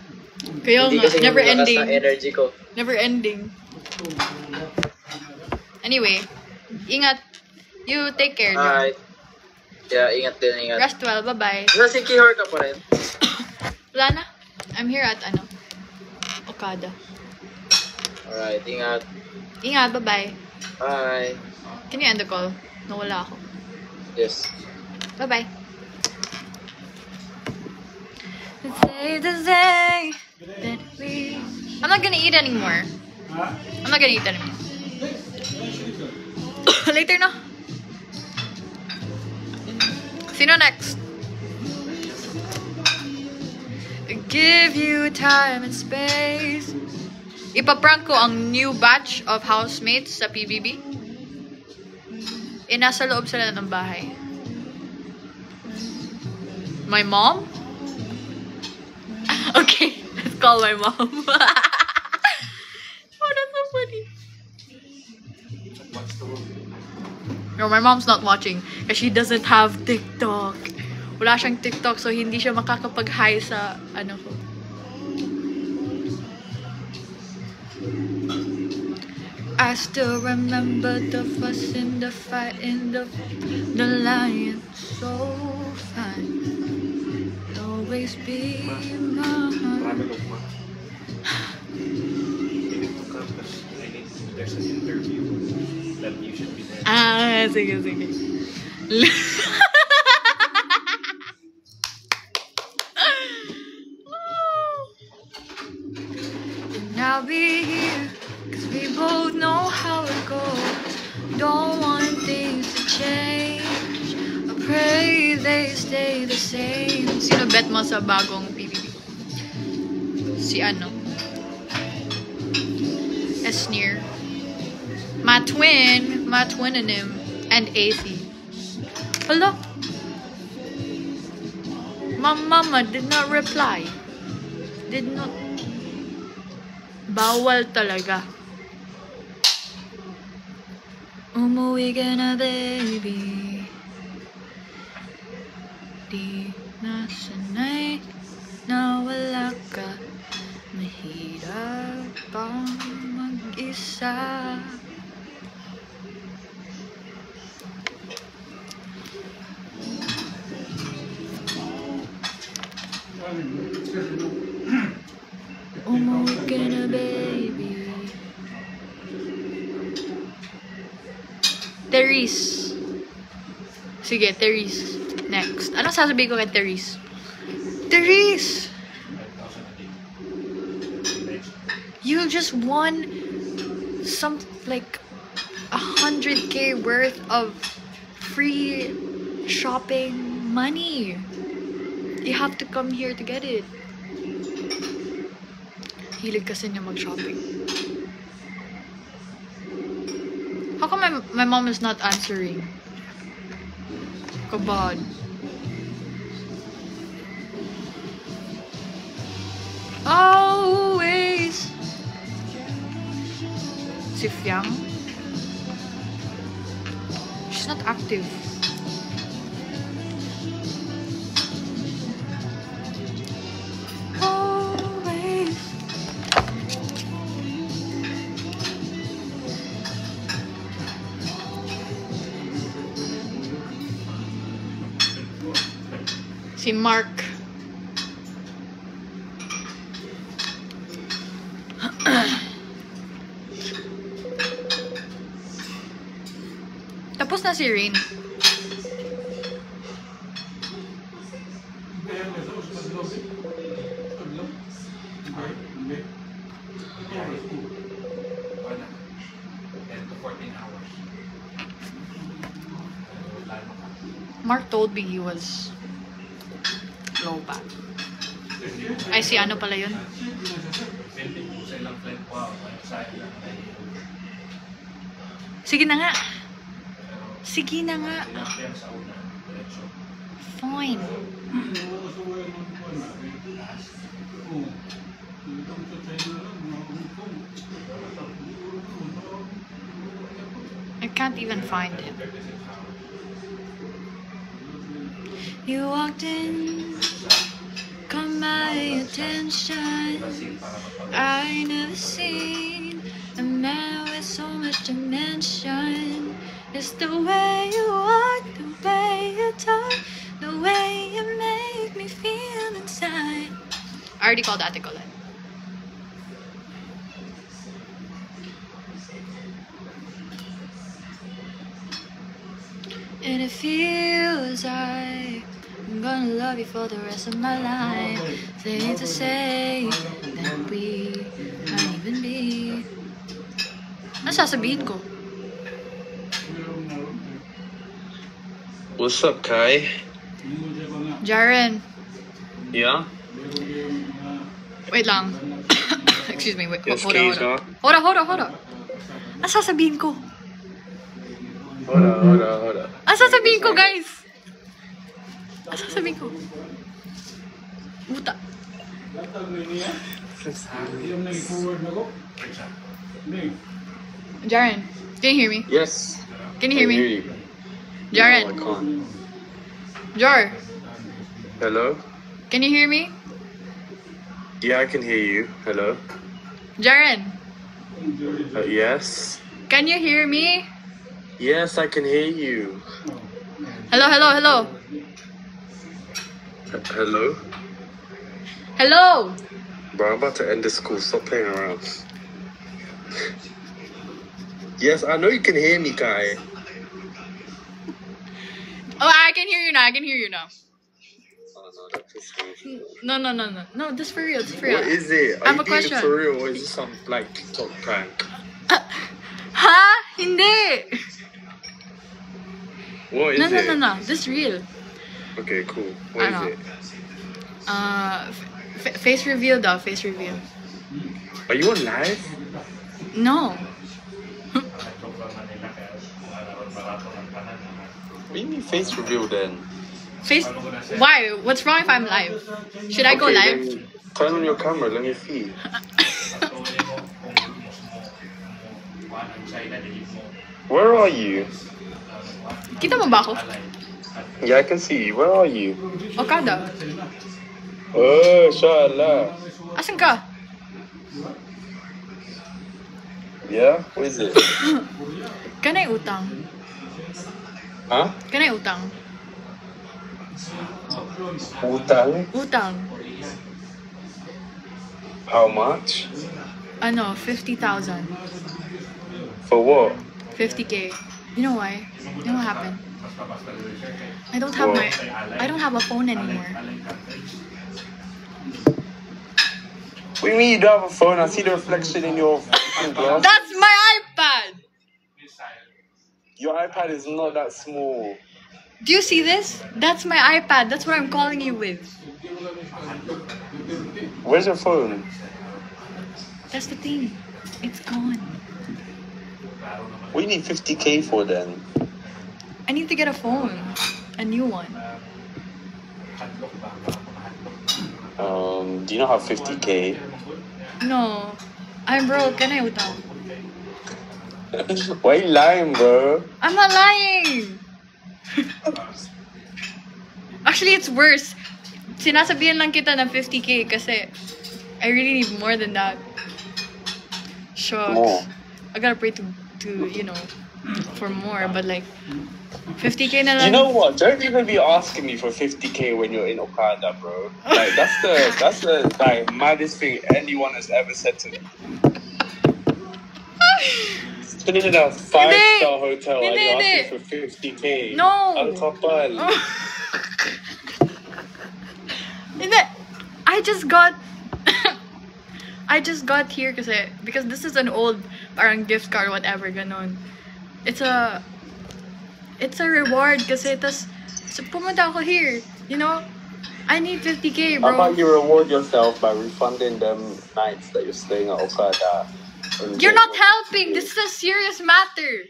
Kaya Hindi nga, kasi never yung lakas ending. ng energy ko. Never ending. Anyway, ingat. You take care. John. Alright. Yeah, ingat din, ingat. Rest well. Bye-bye. Nasa Kihor ka pa rin. Wala na. I'm here at ano, Okada. Alright, ingat. Ingat. Bye-bye. Bye. Can you end the call? Nawala ako. Yes. Bye-bye. I'm not gonna eat anymore. I'm not gonna eat anymore. Later na. Sino next? Give you time and space. Ipaprank ko ang new batch of housemates sa PBB. Nasa loob sila ng bahay. My mom? Okay, let's call my mom. Oh, that's so funny. No, my mom's not watching because she doesn't have TikTok. Wala siyang TikTok, so hindi siya makakapag-hi sa ano ko. I still remember the fuss and the fight and the lion so fine. Always be my heart. There's an interview that you should be there. Ah, sige, sige. And I'll be here, cause we both know how it goes. Don't want things to change. I pray they stay the same. Sino bet mo sa bagong PBB? Si ano? Esnir. My twin and him, and AC. Hello? My mama did not reply. Did not. Bawal talaga. Umuwi ka na, baby. Di na sanay na wala ka. Mahirap pang mag-isa. Umuwi ka na, baby. Therese. Sige, Therese. Next. Anong sasabihin ko kay Therese? Therese! You just won some, like, 100K worth of free shopping money. You have to come here to get it. Hilig kasi niya mag-shopping. How come my mom is not answering? Kabad. Always. Si Fiang? She's not active. Always. Si Mark. Tapos na si Rain. hours. Mark told me he was Low back. Ay, si ano pala yun? Sige na nga. Sige na nga. Fine. I can't even find him. You walked in, caught my attention. I never seen a man with so much dimension. It's the way you walk, the way you talk, the way you make me feel inside. I already called Ate Colette. And it feels like I'm gonna love you for the rest of my life. Things to say that we might even be. Ano sasabihin ko? What's up, Kai? Jaren, Yeah? wait lang. Excuse me, wait. Yes, Hold Keys, on. huh? Hold on. Ano sasabihin ko? Hold on. Ano sasabihin ko, guys? Ano sasabihin ko? Buta. Jaren, can you hear me? Yes. Can you hear I me? you. Jaren, No, I can't. Jar, Hello? can you hear me? Yeah, I can hear you. Hello? Jaren, Yes? can you hear me? Yes, I can hear you. Hello. Hello? Hello. Bro, I'm about to end this call. Stop playing around. Yes, I know you can hear me, Kai. Oh, I can hear you now. Oh, no, that pissed me. No, this for real. This for real. What is it? I Are have you a doing question. it for real or is this some like TikTok prank? Ha? Hindi. What is it? No. This is real. Okay, cool. What is Ano? it? Face reveal daw. Face reveal. Are you on live? No. What do you mean face reveal then? Face. Why? What's wrong if I'm live? Should I go Okay, live? then turn on your camera, let me see. Where are you? Kita mo ba ako? Yeah, I can see you. Where are you? Okada. Oh, inshallah. Asan ka? Yeah? What is it? Kanay utang. Huh? Kanay utang. Utang? Utang. How much? Ano, 50,000. For what? 50K. You know why? You know what happened? I don't have a phone anymore. What do you mean you don't have a phone? I see the reflection in your fucking glass. That's my iPad! Your iPad is not that small. Do you see this? That's my iPad. That's what I'm calling you with. Where's your phone? That's the thing. It's gone. What do you need 50K for then? I need to get a phone. A new one. Do you not have 50K? No. I'm broke. Kanay utang. Why are you lying, bro? I'm not lying! Actually, it's worse. Sinasabihan lang kita ng 50K kasi I really need more than that. Shucks. More. I gotta pray to you know, for more, but like 50K na lang. You know what? Don't even be asking me for 50K when you're in Okada, bro. Like that's the like maddest thing anyone has ever said to me. Sitting in a 5-star hotel and you're asking for 50K. No. Ang kapal. Hindi. I just got here because this is an old parang gift card, whatever, ganon. It's a reward kasi tas so pumunta ako here, you know? I need 50K, How bro. about you reward yourself by refunding them nights that you're staying at Okada? You're not helping. This is a serious matter.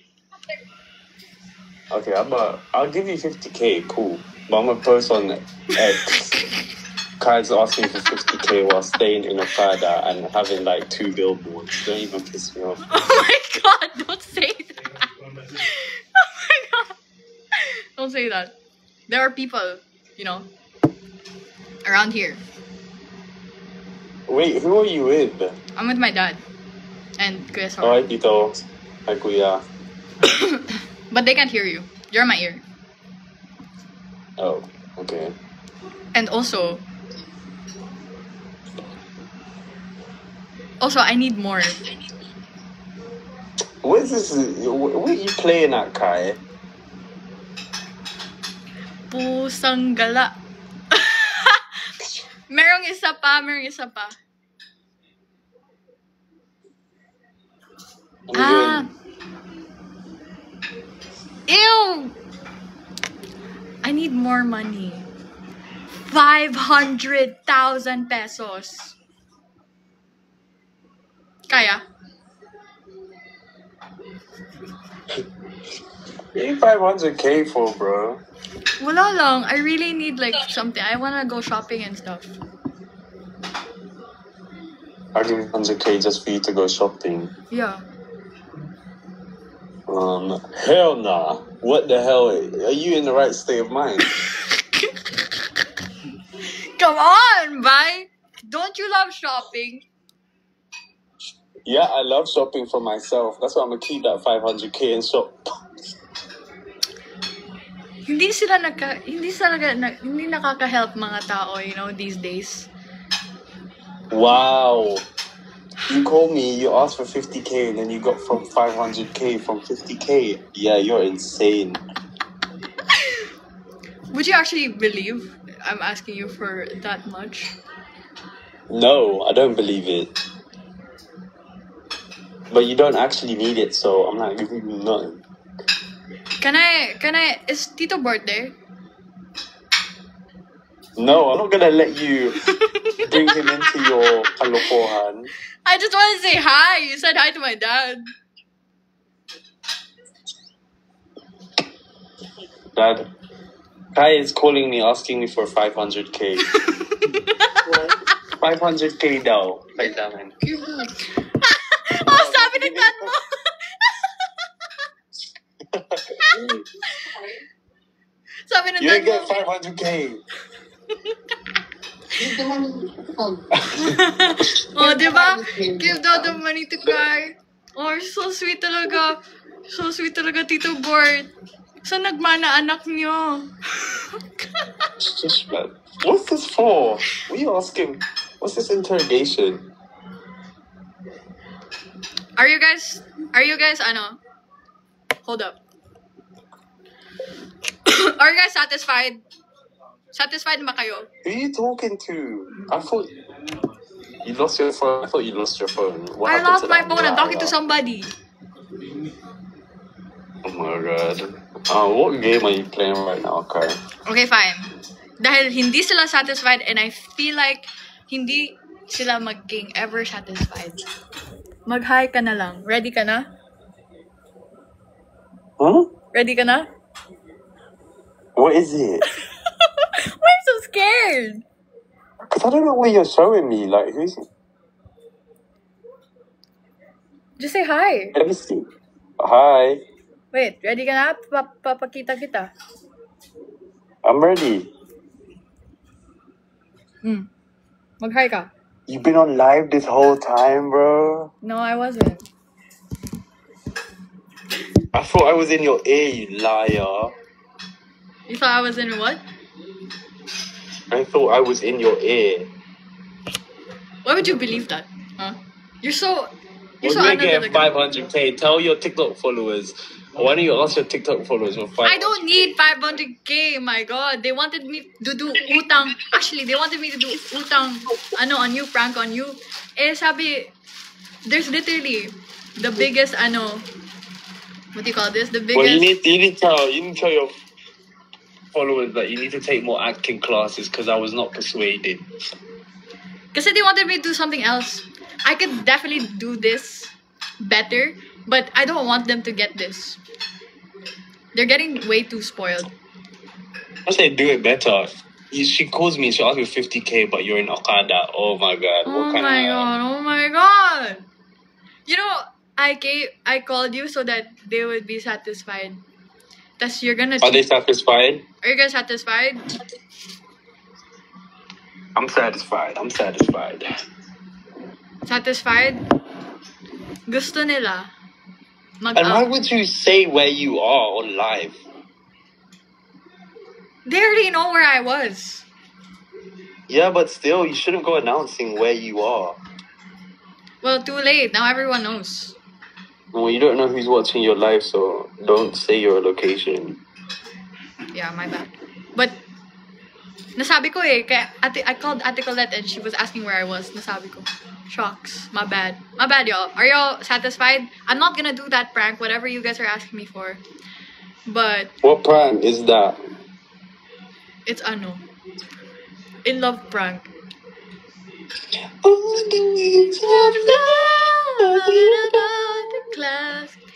Okay, I'll give you 50K, cool. But I'm gonna post on X. Kai's asking for 50K while staying in Okada and having like 2 billboards. Don't even piss me off. Oh my god, don't say that. Oh my god. Don't say that. There are people, you know, around here. Wait, who are you with? I'm with my dad and Kuya Sor. Alright, Tito. Hi, Kuya. But they can't hear you. You're in my ear. Oh, okay. And also, I need more. What is this? What are you playing at, Kai? Pusang gala. Merong isa pa. Ah. Ew! I need more money. 500,000 pesos. Kaya? What are you 500K for, bro? Wala lang. I really need like something. I wanna go shopping and stuff. I'll give you 100K just for you to go shopping. Yeah. Hell nah. What the hell? Are you in the right state of mind? Come on, bye. Don't you love shopping? Yeah, I love shopping for myself. That's why I'm gonna keep that 500K and shop. Hindi nakaka-help mga tao, you know, these days. Wow. You called me, you asked for 50K, and then you got from 500K from 50K. Yeah, you're insane. Would you actually believe I'm asking you for that much? No, I don't believe it. But you don't actually need it, so I'm not giving you nothing. Is Tito birthday? No, I'm not gonna let you bring him into your kalokohan. I just want to say hi. You said hi to my dad. Dad, Kai is calling me, asking me for 500K. 500K daw. Kailangan. Oh, sabi ng dad mo. Sabi ng You dad get mo. 500K. Oh, diba? Give daw the money to Kai. Oh, so sweet talaga. So sweet talaga, Tito Bort. Saan nagmana anak niyo? Shush, man. What's this for? What are you asking? What's this interrogation? Are you guys, hold up. Are you guys satisfied? Satisfied ba kayo? Who are you talking to? I thought you lost your phone. I thought you lost your phone. What I happened lost to my that phone. I'm talking to Mara? somebody. Oh my god. What game are you playing right now, Kai? Okay, fine. Dahil hindi sila satisfied and I feel like hindi sila maging ever satisfied. Mag-hi ka na lang. Ready ka na? Huh? Ready ka na? What is it? Why are you so scared? Because I don't know what you're showing me. Like, who's... Just say hi. Let me see. Hi. Wait, ready ka na? Papakita kita. I'm ready. Mag-hi ka. You've been on live this whole time, bro. No, I wasn't. I thought I was in your ear, you liar. You thought I was in what? I thought I was in your ear. Why would you believe that? Huh? You're so When you under get the 500K, tell your TikTok followers. Why don't you ask your TikTok followers for 500K? I don't need 500K. My God, they wanted me to do utang. Actually, they wanted me to do utang. On you, prank on you. Eh, sabi, there's literally the biggest what do you call this? The biggest. Well, you need to tell your. followers that you need to take more acting classes because I was not persuaded. Kasi they wanted me to do something else. I could definitely do this better, but I don't want them to get this. They're getting way too spoiled. I say do it better. She calls me, she asks me 50K, but you're in Okada. Oh my god. Oh my god, oh my god. You know, I called you so that they would be satisfied. That's you're gonna. Are they satisfied? Are you guys satisfied? I'm satisfied. I'm satisfied. Satisfied? Gusto nila. And why would you say where you are on live? They already know where I was. Yeah, but still, you shouldn't go announcing where you are. Well, too late. Now everyone knows. Well, you don't know who's watching your live, so don't say your location. Yeah, my bad. But, nasabi ko eh. Kaya I called Ate Colette and she was asking where I was. Nasabi ko. Shocks. My bad. My bad, y'all. Are y'all satisfied? I'm not gonna do that prank, whatever you guys are asking me for. But... What prank is that? It's ano. In love prank.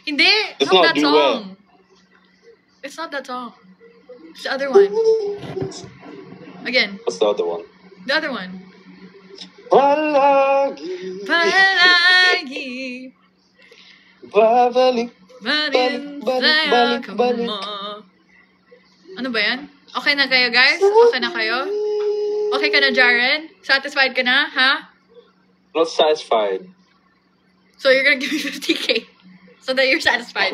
Hindi! It's not not that Duet. song. It's not that song. It's the other one. Again. What's the other one? The other one. Palagi. Palagi. Babalik. Balik mo. Ano ba yan? Okay na kayo, guys? Okay na kayo? Okay ka na, Jaren? Satisfied ka na, ha? Not satisfied. So you're gonna give me 50K so that you're satisfied.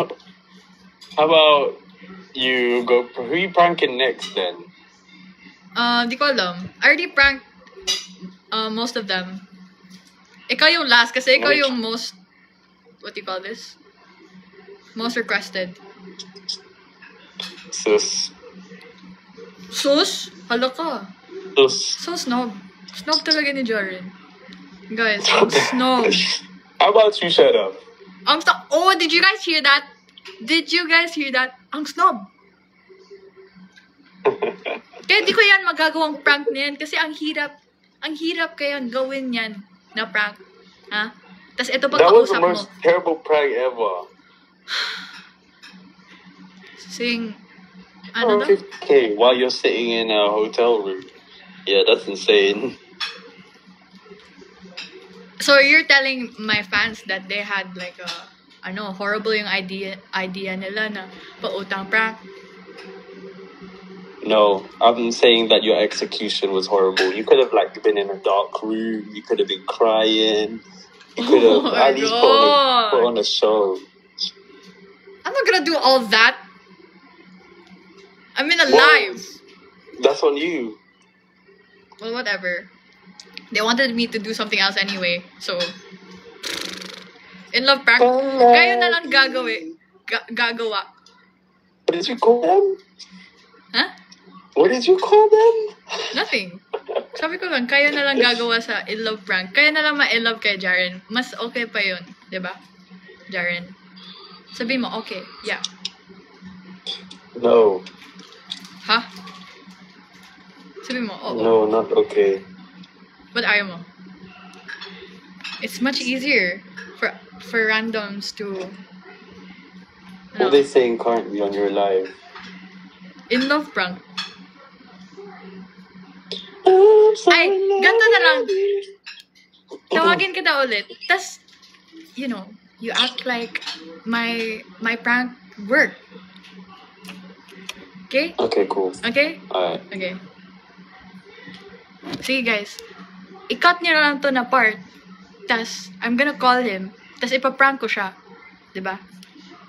How about you go? Who you pranking next then? Di ko alam. I already pranked most of them. Ikaw yung last kasi ikaw yung most, what do you call this? Most requested. Sus. Sus? Hala ka. Sus. So snob. Snob talaga ni Jaren. Guys, I'm snob. How about you shut up? I'm snob. Oh, did you guys hear that? Did you guys hear that? Ang snob. Kaya di ko yan magagawang prank na yan kasi ang hirap kaya gawin yan na prank. Ha? Tapos ito That was pagkausap the mo. most terrible prank ever. Sing, ano daw? 50K while you're sitting in a hotel room. Yeah, that's insane. So you're telling my fans that they had like a, horrible yung idea nila na pautang prank. No, I'm saying that your execution was horrible. You could have like been in a dark room. You could have been crying. You could have at least put on a show. I'm not gonna do all that. I'm in a live. That's on you. Well, whatever. They wanted me to do something else anyway, so in love prank. Kayo na lang gagawa. What did you call them? Huh? What did you call them? Nothing. Sabi ko lang, kayo na lang gagawa sa in love prank. Kayo na lang ma-in love kay Jaren. Mas okay pa yun, diba? Jaren. Sabi mo, okay, yeah. No. Ha? Sabi mo, oo. No, not okay. But ayaw mo. It's much easier for randoms to... What are they saying currently on your live? In love prank. Ay, ganito na lang. Tawagin kita ulit. Tas, you act like my prank worked. Okay? Okay, cool. Okay? Alright. Okay. Sige guys. I-cut niyo na lang to na part. Tas, I'm gonna call him. Tas ipaprank ko siya. Diba?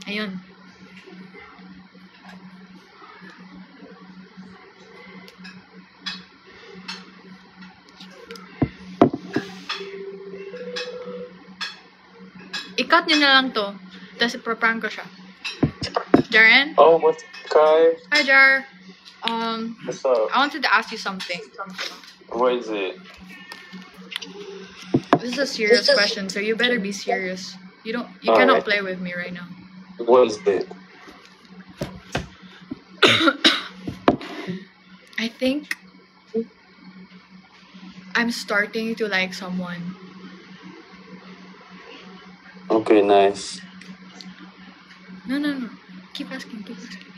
Ayun. I-cut niyo na lang to. Tas ipaprank ko siya. Jaren? Oh, what's Kai? Hi, Jar. What's up? I wanted to ask you something. What is it? This is a serious question, so you better be serious. You All cannot right. play with me right now. What is it? I think I'm starting to like someone. Okay, nice. No. Keep asking.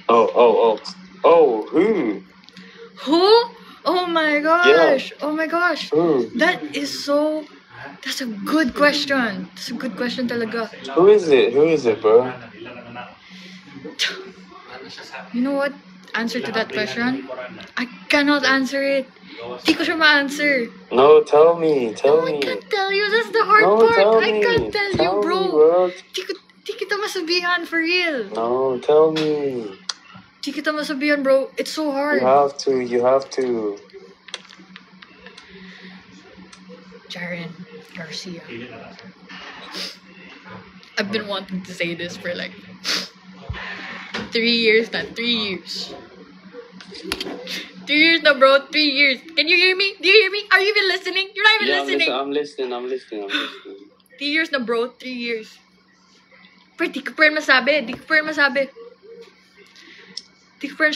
Oh, who? Who? Oh my gosh. Oh my gosh. Who? That's a good question. That's a good question talaga. Who is it, bro? You know what? Answer to that question? I cannot answer it. Di ko siya ma-answer. No, tell me. I can't tell you. That's the hard No, part. tell I me. can't tell you, Tell bro. me, bro. Di kita masabihan for real. No, tell me. Di kita masabihan, bro. It's so hard. You have to. Jaren Garcia. I've been wanting to say this for like 3 years now. 3 years. 3 years now, bro. 3 years. Can you hear me? Do you hear me? Are you even listening? You're not even listening. I'm listening. 3 years na, bro. 3 years. Pero di ko pa rin masabi. Di ko pa rin siya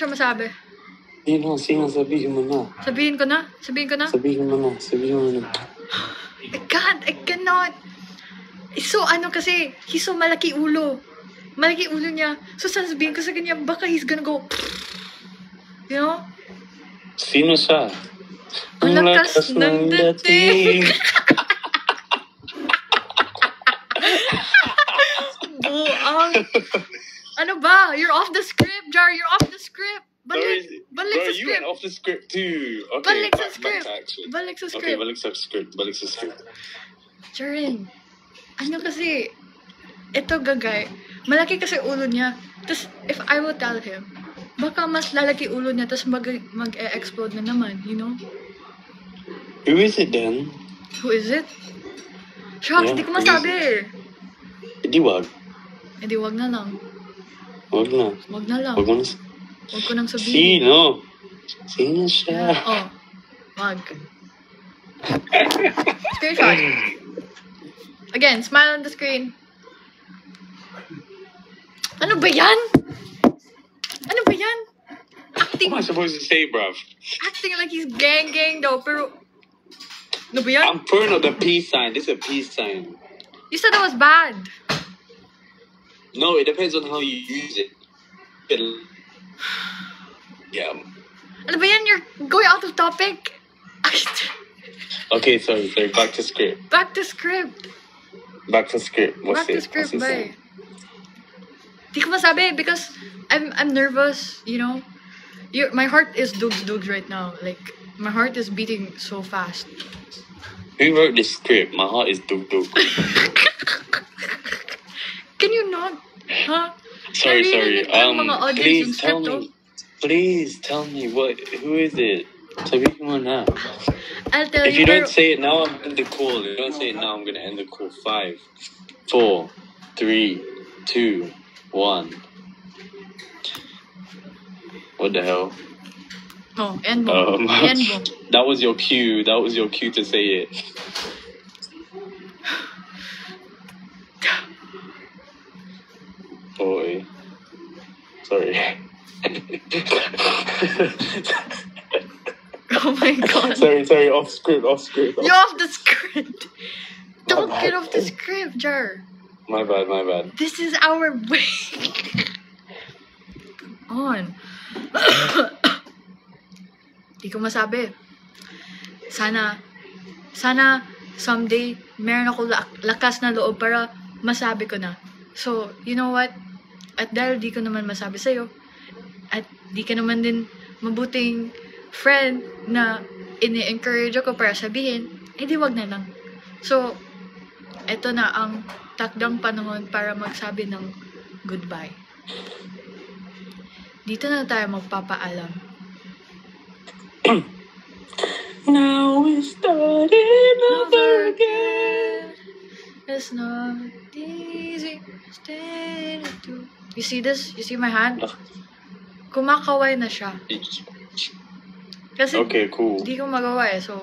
masabi. Sino, sabihin mo na. Sabihin ko na? Sabihin mo na. I cannot. So, kasi, he's so malaki ulo. Malaki ulo niya. So, sasabihin ko sa kanya, baka he's gonna go, you know? Sino siya? Ang lakas ng dating. Buang. Ano ba? You're off the script, Jar. You're off the script. Balik sa You script. went off the script too. Okay, Balik sa back script. to action. Balik sa Okay, script. balik sa script. Jaren, kasi, ito gagay, malaki kasi ulo niya. Tapos, if I will tell him, baka mas lalaki ulo niya, tapos mag-explode na naman, you know? Who is it then? Who is it? Shucks, Yeah, di ko who is masabi. Di wag. Eh di wag na lang. Wag na. Wag na lang. Wag mo na. Wag ko nang sabihin. Sino siya? Oh, wag. Screenshot. Again, smile on the screen. Ano ba yan? Acting, What am I supposed to say, bruv? acting like he's gang daw, pero... Ano ba yan? I'm putting up the peace sign. This is a peace sign. You said it was bad. No, it depends on how you use it. Yeah. Ano ba yan? You're going out of topic. Okay, sorry. Back to script. Back to script. What's Back to it? script, What's it bye. say? Di ko masabi because I'm nervous, you know? My heart is dugs right now. Like, my heart is beating so fast. Who wrote this script? My heart is dug. Can you not? Huh? Sorry. Narinig ng mga audience yung script, Please tell me who is it? Sabihin mo na. I'll tell If you. you don't say it now, I'm end the call. If you don't say it now, I'm gonna end the call. 5, 4, 3, 2, 1. What the hell? Oh, end mo. End mo. That was your cue. To say it. Boy. Sorry. Oh my god. sorry. Off script. You're off the script. Don't get off the script, Jar. My bad. This is our way. On. Di ko masabi. Sana someday meron ako lakas na loob para masabi ko na. So, you know what? At dahil di ko naman masabi sa'yo, at di ka naman din mabuting friend na ini-encourage ako para sabihin, di wag na lang. So, eto na ang takdang panahon para magsabi ng goodbye. Dito na tayo magpapaalam. Now we starting over again. It's not easy. You see this? You see my hand? Kumakaway na siya. Kasi Okay, cool. di ko magawa eh, so...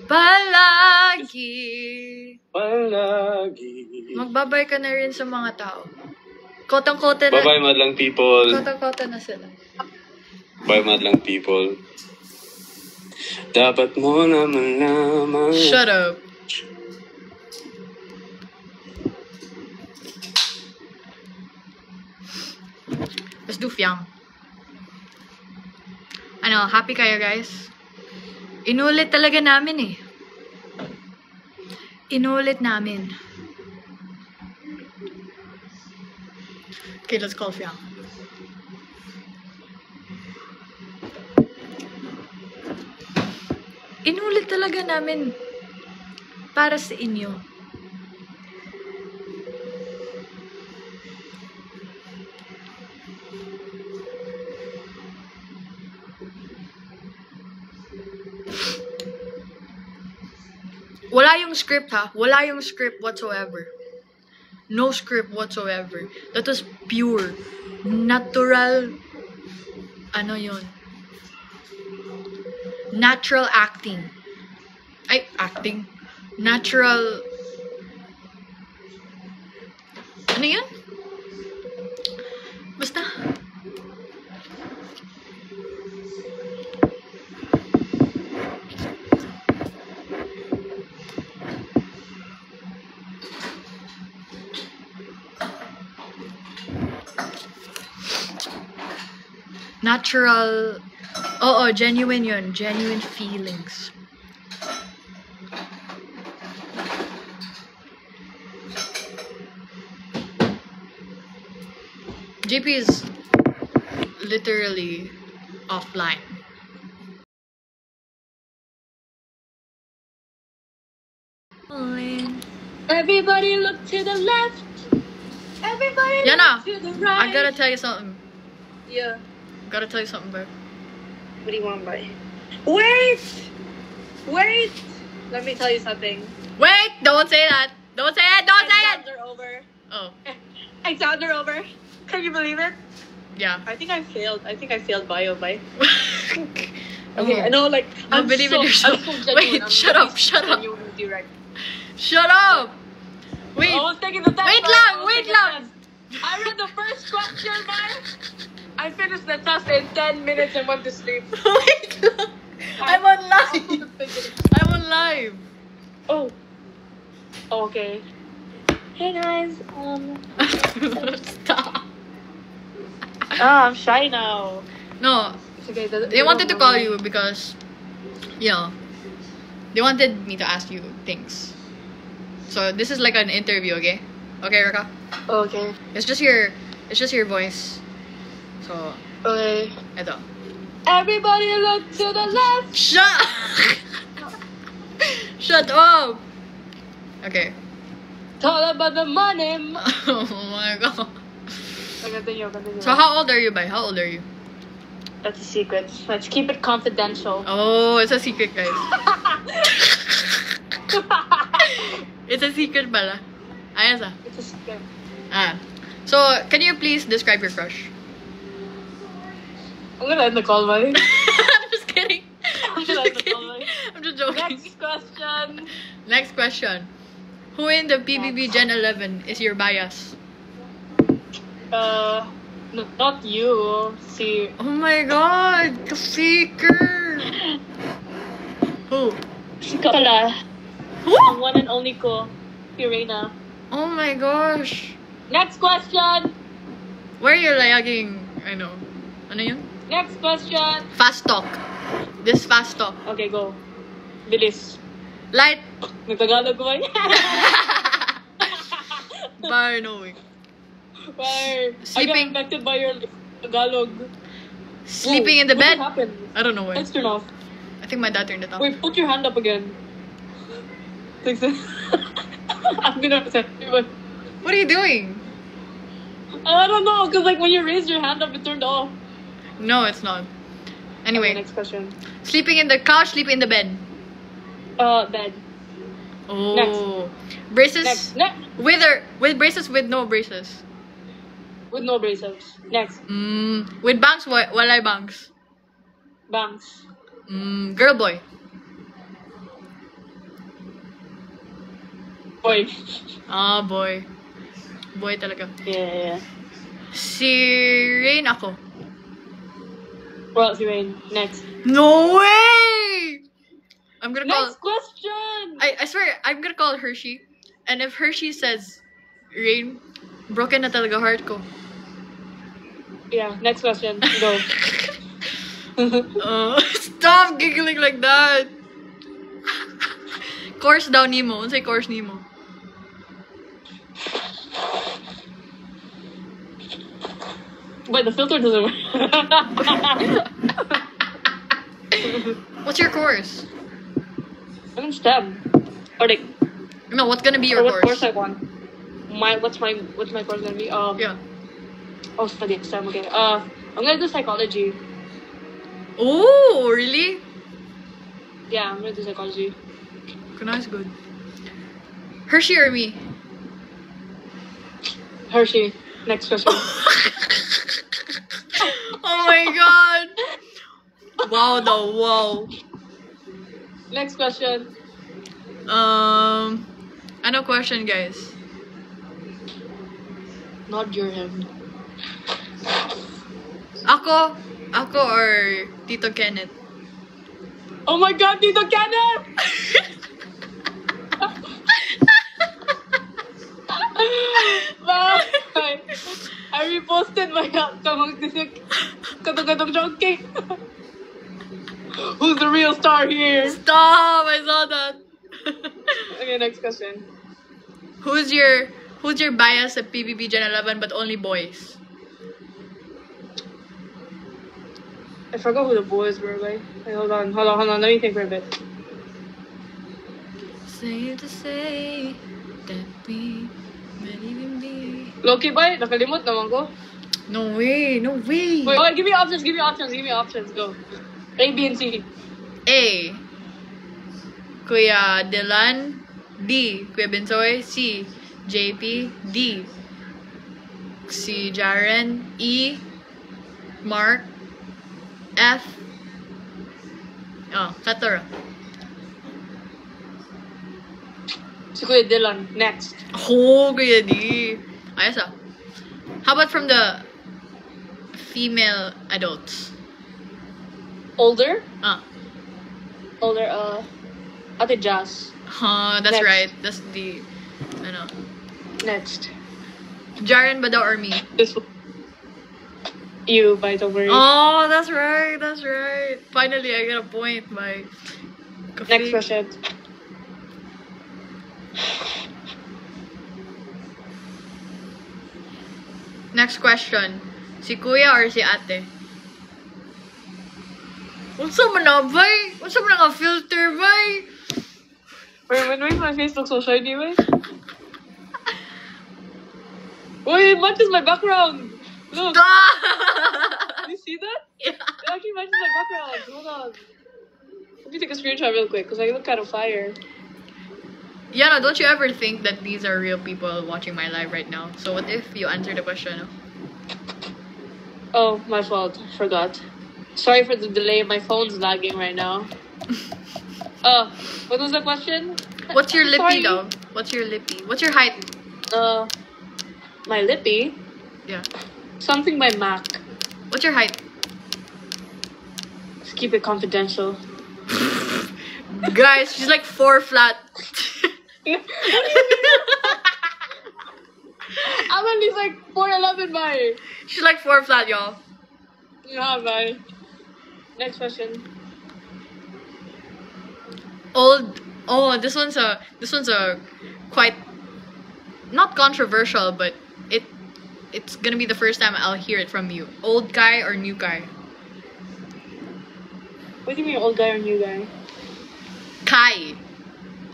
Palagi! Magbabay ka na rin sa mga tao. Kotang-kote na. Bye-bye, madlang people. Kotang-kote na sila. by Madlang People. Dapat mo na malaman. Shut up. Let's do Fiang. Ano, happy kayo guys? Inulit talaga namin eh. Inulit namin. Okay, let's call Fiang. Inulit talaga namin para sa inyo. Wala yung script ha. Wala yung script whatsoever. No script whatsoever. That was pure. Natural. Ano yun? Natural acting. Ay, acting. Natural. Ano yun? Basta. Natural. Oo, genuine yun. Genuine feelings. JP is literally offline. Everybody look to the left. Everybody Yana, look to the right. I gotta tell you something. Yeah. Gotta tell you something, bro. What do you want, buddy? Wait! Wait! Let me tell you something. Wait! Don't say that! Don't say it! Don't say it! Exams are over. Oh, Exams are over. Can you believe it? yeah. I think I failed. I think I failed bio, bye. Oh. Okay, I know, like, Don't believe in yourself. I'm so genuine. Wait, I'm shut really up, shut up. genuine with you, right? Shut up! Wait! I was taking the test. Wait right? lang, I was wait taking the lang. test. I read the first question, man. I finished the test in 10 minutes and went to sleep. Wait lang! I'm on live! I'm on live! Oh. Okay. Hey guys. Stop. I'm shy now. No, It's okay. they wanted to call you because, you know, they wanted me to ask you things. So this is like an interview, okay? Okay, Raka? Okay. It's just your voice. So, Okay. eto. Everybody look to the left. Shut Shut up! Okay. It's all about the money. Oh my god. Continue. So how old are you, Bai? How old are you? That's a secret. Let's keep it confidential. Oh, it's a secret, guys. It's a secret pala. Ayos ah. It's a secret. Ah. So, can you please describe your crush? I'm gonna end the call, buddy. I'm just kidding. I'm just That's kidding. all. I'm just joking. Next question. Next question. Who in the PBB Gen 11 is your bias? No, not you. See. Oh my god! Ka-faker! Who? Si Kapala. Who? Ang one and only ko. Si Reyna. Oh my gosh! Next question. Where you're lagging? I know. Ano yun? Next question. Fast talk. This fast talk. Okay, go. Bilis. Light. Nagtagalog ko ba yan? By knowing. Where? Sleeping. I got affected by your Tagalog. Sleeping in the What bed? happened? I don't know why. Let's turn off. I think my dad turned it off. Wait, put your hand up again. I'm gonna upset you, but What are you doing? I don't know, cause like when you raise your hand up, it turned off. No, it's not. Anyway, Okay, next question. sleeping in the couch, sleeping in the bed. Bed. Oh. Braces. Next. With braces, with no braces. With no braces. Next. With bangs, walay bangs. Bangs. Girl, boy. Boy. Ah, boy. Boy talaga. Yeah. Si Rain ako. Well, si Rain. Next. No way! I'm gonna call. Next question! I swear, I'm gonna call Hershey. And if Hershey says, Rain, broken na talaga heart ko. Yeah, next question. Go. Stop giggling like that. Course daw Nemo. Say course Nemo. Wait, the filter doesn't work. What's your course? I'm in STEM. Or like, No, what's gonna be your what course? course I want? What's my course gonna be? Yeah. Oh, study STEM. Okay. I'm gonna do psychology. Oh, really? Yeah, I'm gonna do psychology. Nice, good. Hershey or me? Hershey. Next question. Oh my god. Wow, though. Wow. Next question. Ano question, guys? Not your him. Ako or Tito Kenneth? Oh my god, Tito Kenneth! Bye! I reposted my kamang tisik katong joking. Who's the real star here? Stop! I saw that. Okay, next question. Who's your bias at PBB Gen 11 but only boys? I forgot who the boys were, like. Wait, hold on. Let me think for a bit. Safe to say that we might even be. Loki ba? Nakalimot naman ko. No way. Wait, give me options. Go. A, B, and C. A. Kuya Dylan. B. Kuya Bensoy. C. JP. D. Si Jaren. E. Mark. F. Oh, Katora. Si Kuya Dylan. Next. Oh, Kuya D. Ayos ah. How about from the female adults? Older? Ah. Older, Ate Jazz. That's Next. right. That's the, ano. Next. Jaren ba daw or me? This one. You, by the way. Oh, that's right. Finally, I get a point by Next question. Next question. Si Kuya or si Ate? What's up na, bay? What's up na filter, bay? When my face looks so shiny, right? Wait, it matches my background. Look. Stop! You see that? Yeah. It actually matches my background. Hold on. Let me take a screenshot real quick because I look kind of fire. Yana, don't you ever think that these are real people watching my live right now? So what if you answer the question? No? Oh, my fault. I forgot. Sorry for the delay. My phone's lagging right now. What was the question? What's your lippy Sorry. though? What's your lippy? What's your height? My lippy? Yeah. Something by Mac. What's your height? Let's keep it confidential. Guys, she's like 4 flat. I'm at least like 4'11", bye. She's like 4 flat, y'all. Yeah, bye. Next question. Old. Oh, this one's a quite not controversial, but it's gonna be the first time I'll hear it from you. Old guy or new guy? What do you mean, old guy or new guy? Kai.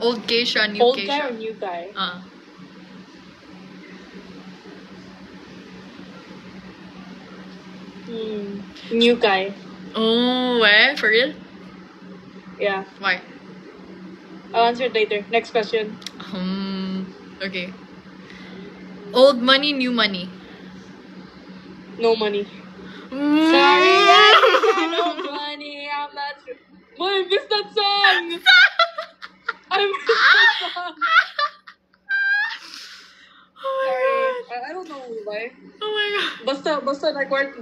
Old geisha, new Old geisha. guy or new guy? New guy. Oh, eh? For real? Yeah. Why? I'll answer it later. Next question. Okay. Old money, new money. No money. Sorry, no money. I'm not sure. Boy, I missed that song. I missed that song. Sorry. I don't know why. Oh my god.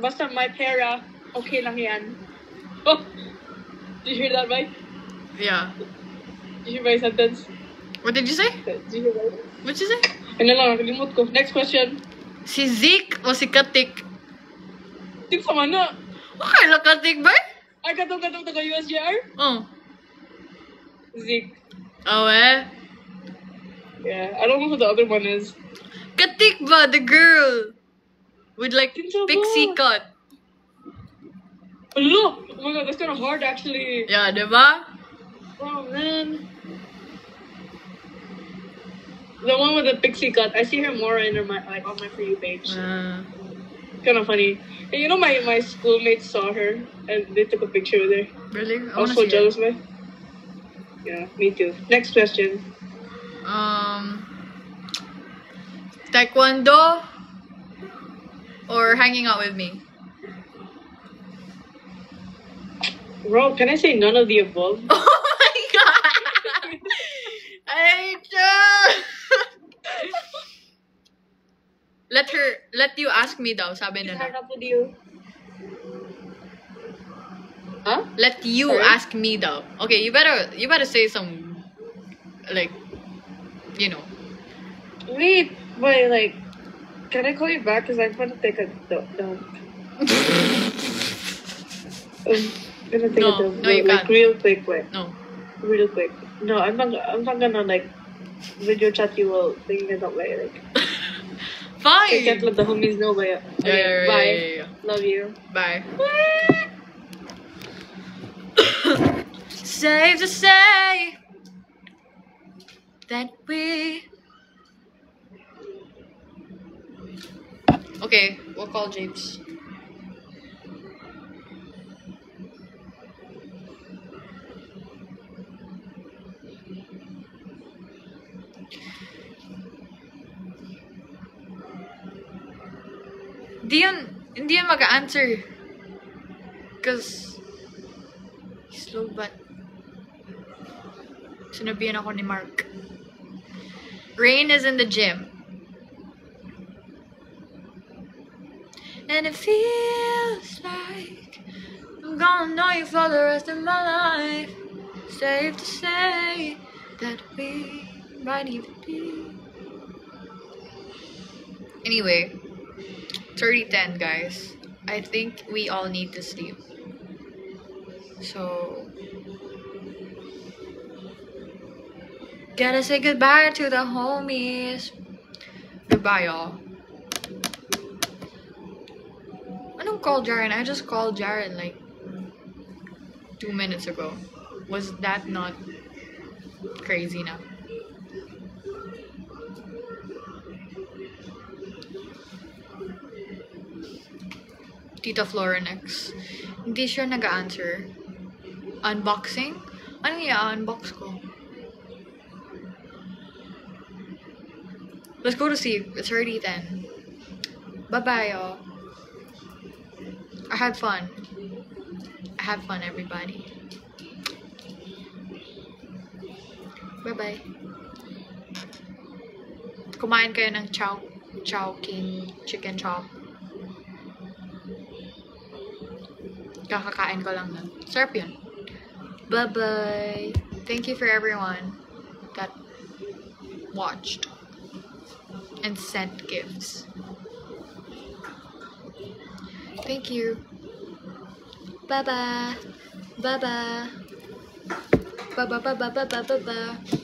Basta my pera, okay lang yan. Did you hear that, Mike? Yeah. Did you hear my sentence? What did you say? Did you hear that? What did you say? Ano lang, nakalimut ko. Next question. Si Zeke o si Katik? Tik sa mana? Okay lang Katik ba? Ay, katong taga USJR? Oh. Zeke. Oh eh? Yeah, I don't know who the other one is. Katik ba? The girl. With like Kinsa ba? pixie cut. Look! Oh my god, that's kind of hard actually. Yeah, diba? Oh man. The one with the pixie cut. I see her more in my on my For You page. Kind of funny. And you know my schoolmates saw her and they took a picture with her. Really? I was so jealous, man. Yeah, me too. Next question. Taekwondo or hanging out with me? Bro, can I say none of the above? Oh my god! I hate you! Let you ask me daw, sabi Hang nila. up with you. Huh? Let you Sorry? ask me daw. Okay, you better say some, like, you know. Wait, but like, can I call you back? Cause I'm gonna take a dump. I'm gonna take a dump. No, you like can't. real quick, wait. No. Real quick. No, I'm not gonna like video chat you while taking a dump. Like, I can't Fine! let the homies know. But okay, Yeah, bye. yeah. Love you. Bye. Safe to say that we... Okay, we'll call James. Hindi yun mag-answer. Because he's slow but sinabihan ako ni Mark. Rain is in the gym. And it feels like I'm gonna know you for the rest of my life. Safe to say that we might even be. Anyway, 30:10 guys. I think we all need to sleep. So gotta say goodbye to the homies. Goodbye y'all. Anong call Jaren? I just called Jaren like 2 minutes ago. Was that not crazy na? Tita Florenex. Hindi siya nag-answer. Unboxing? Ano i-unbox ko? Let's go to sleep. It's already 10. Bye-bye, y'all. I had fun. I had fun, everybody. Bye-bye. Kumain kayo ng Chowking chicken chop. Kakakain ko lang nun. Sarap yun. Bye-bye. Thank you for everyone that watched and sent gifts. Thank you. Bye-bye. Bye-bye. Bye-bye. Bye-bye. Bye-bye. Bye-bye.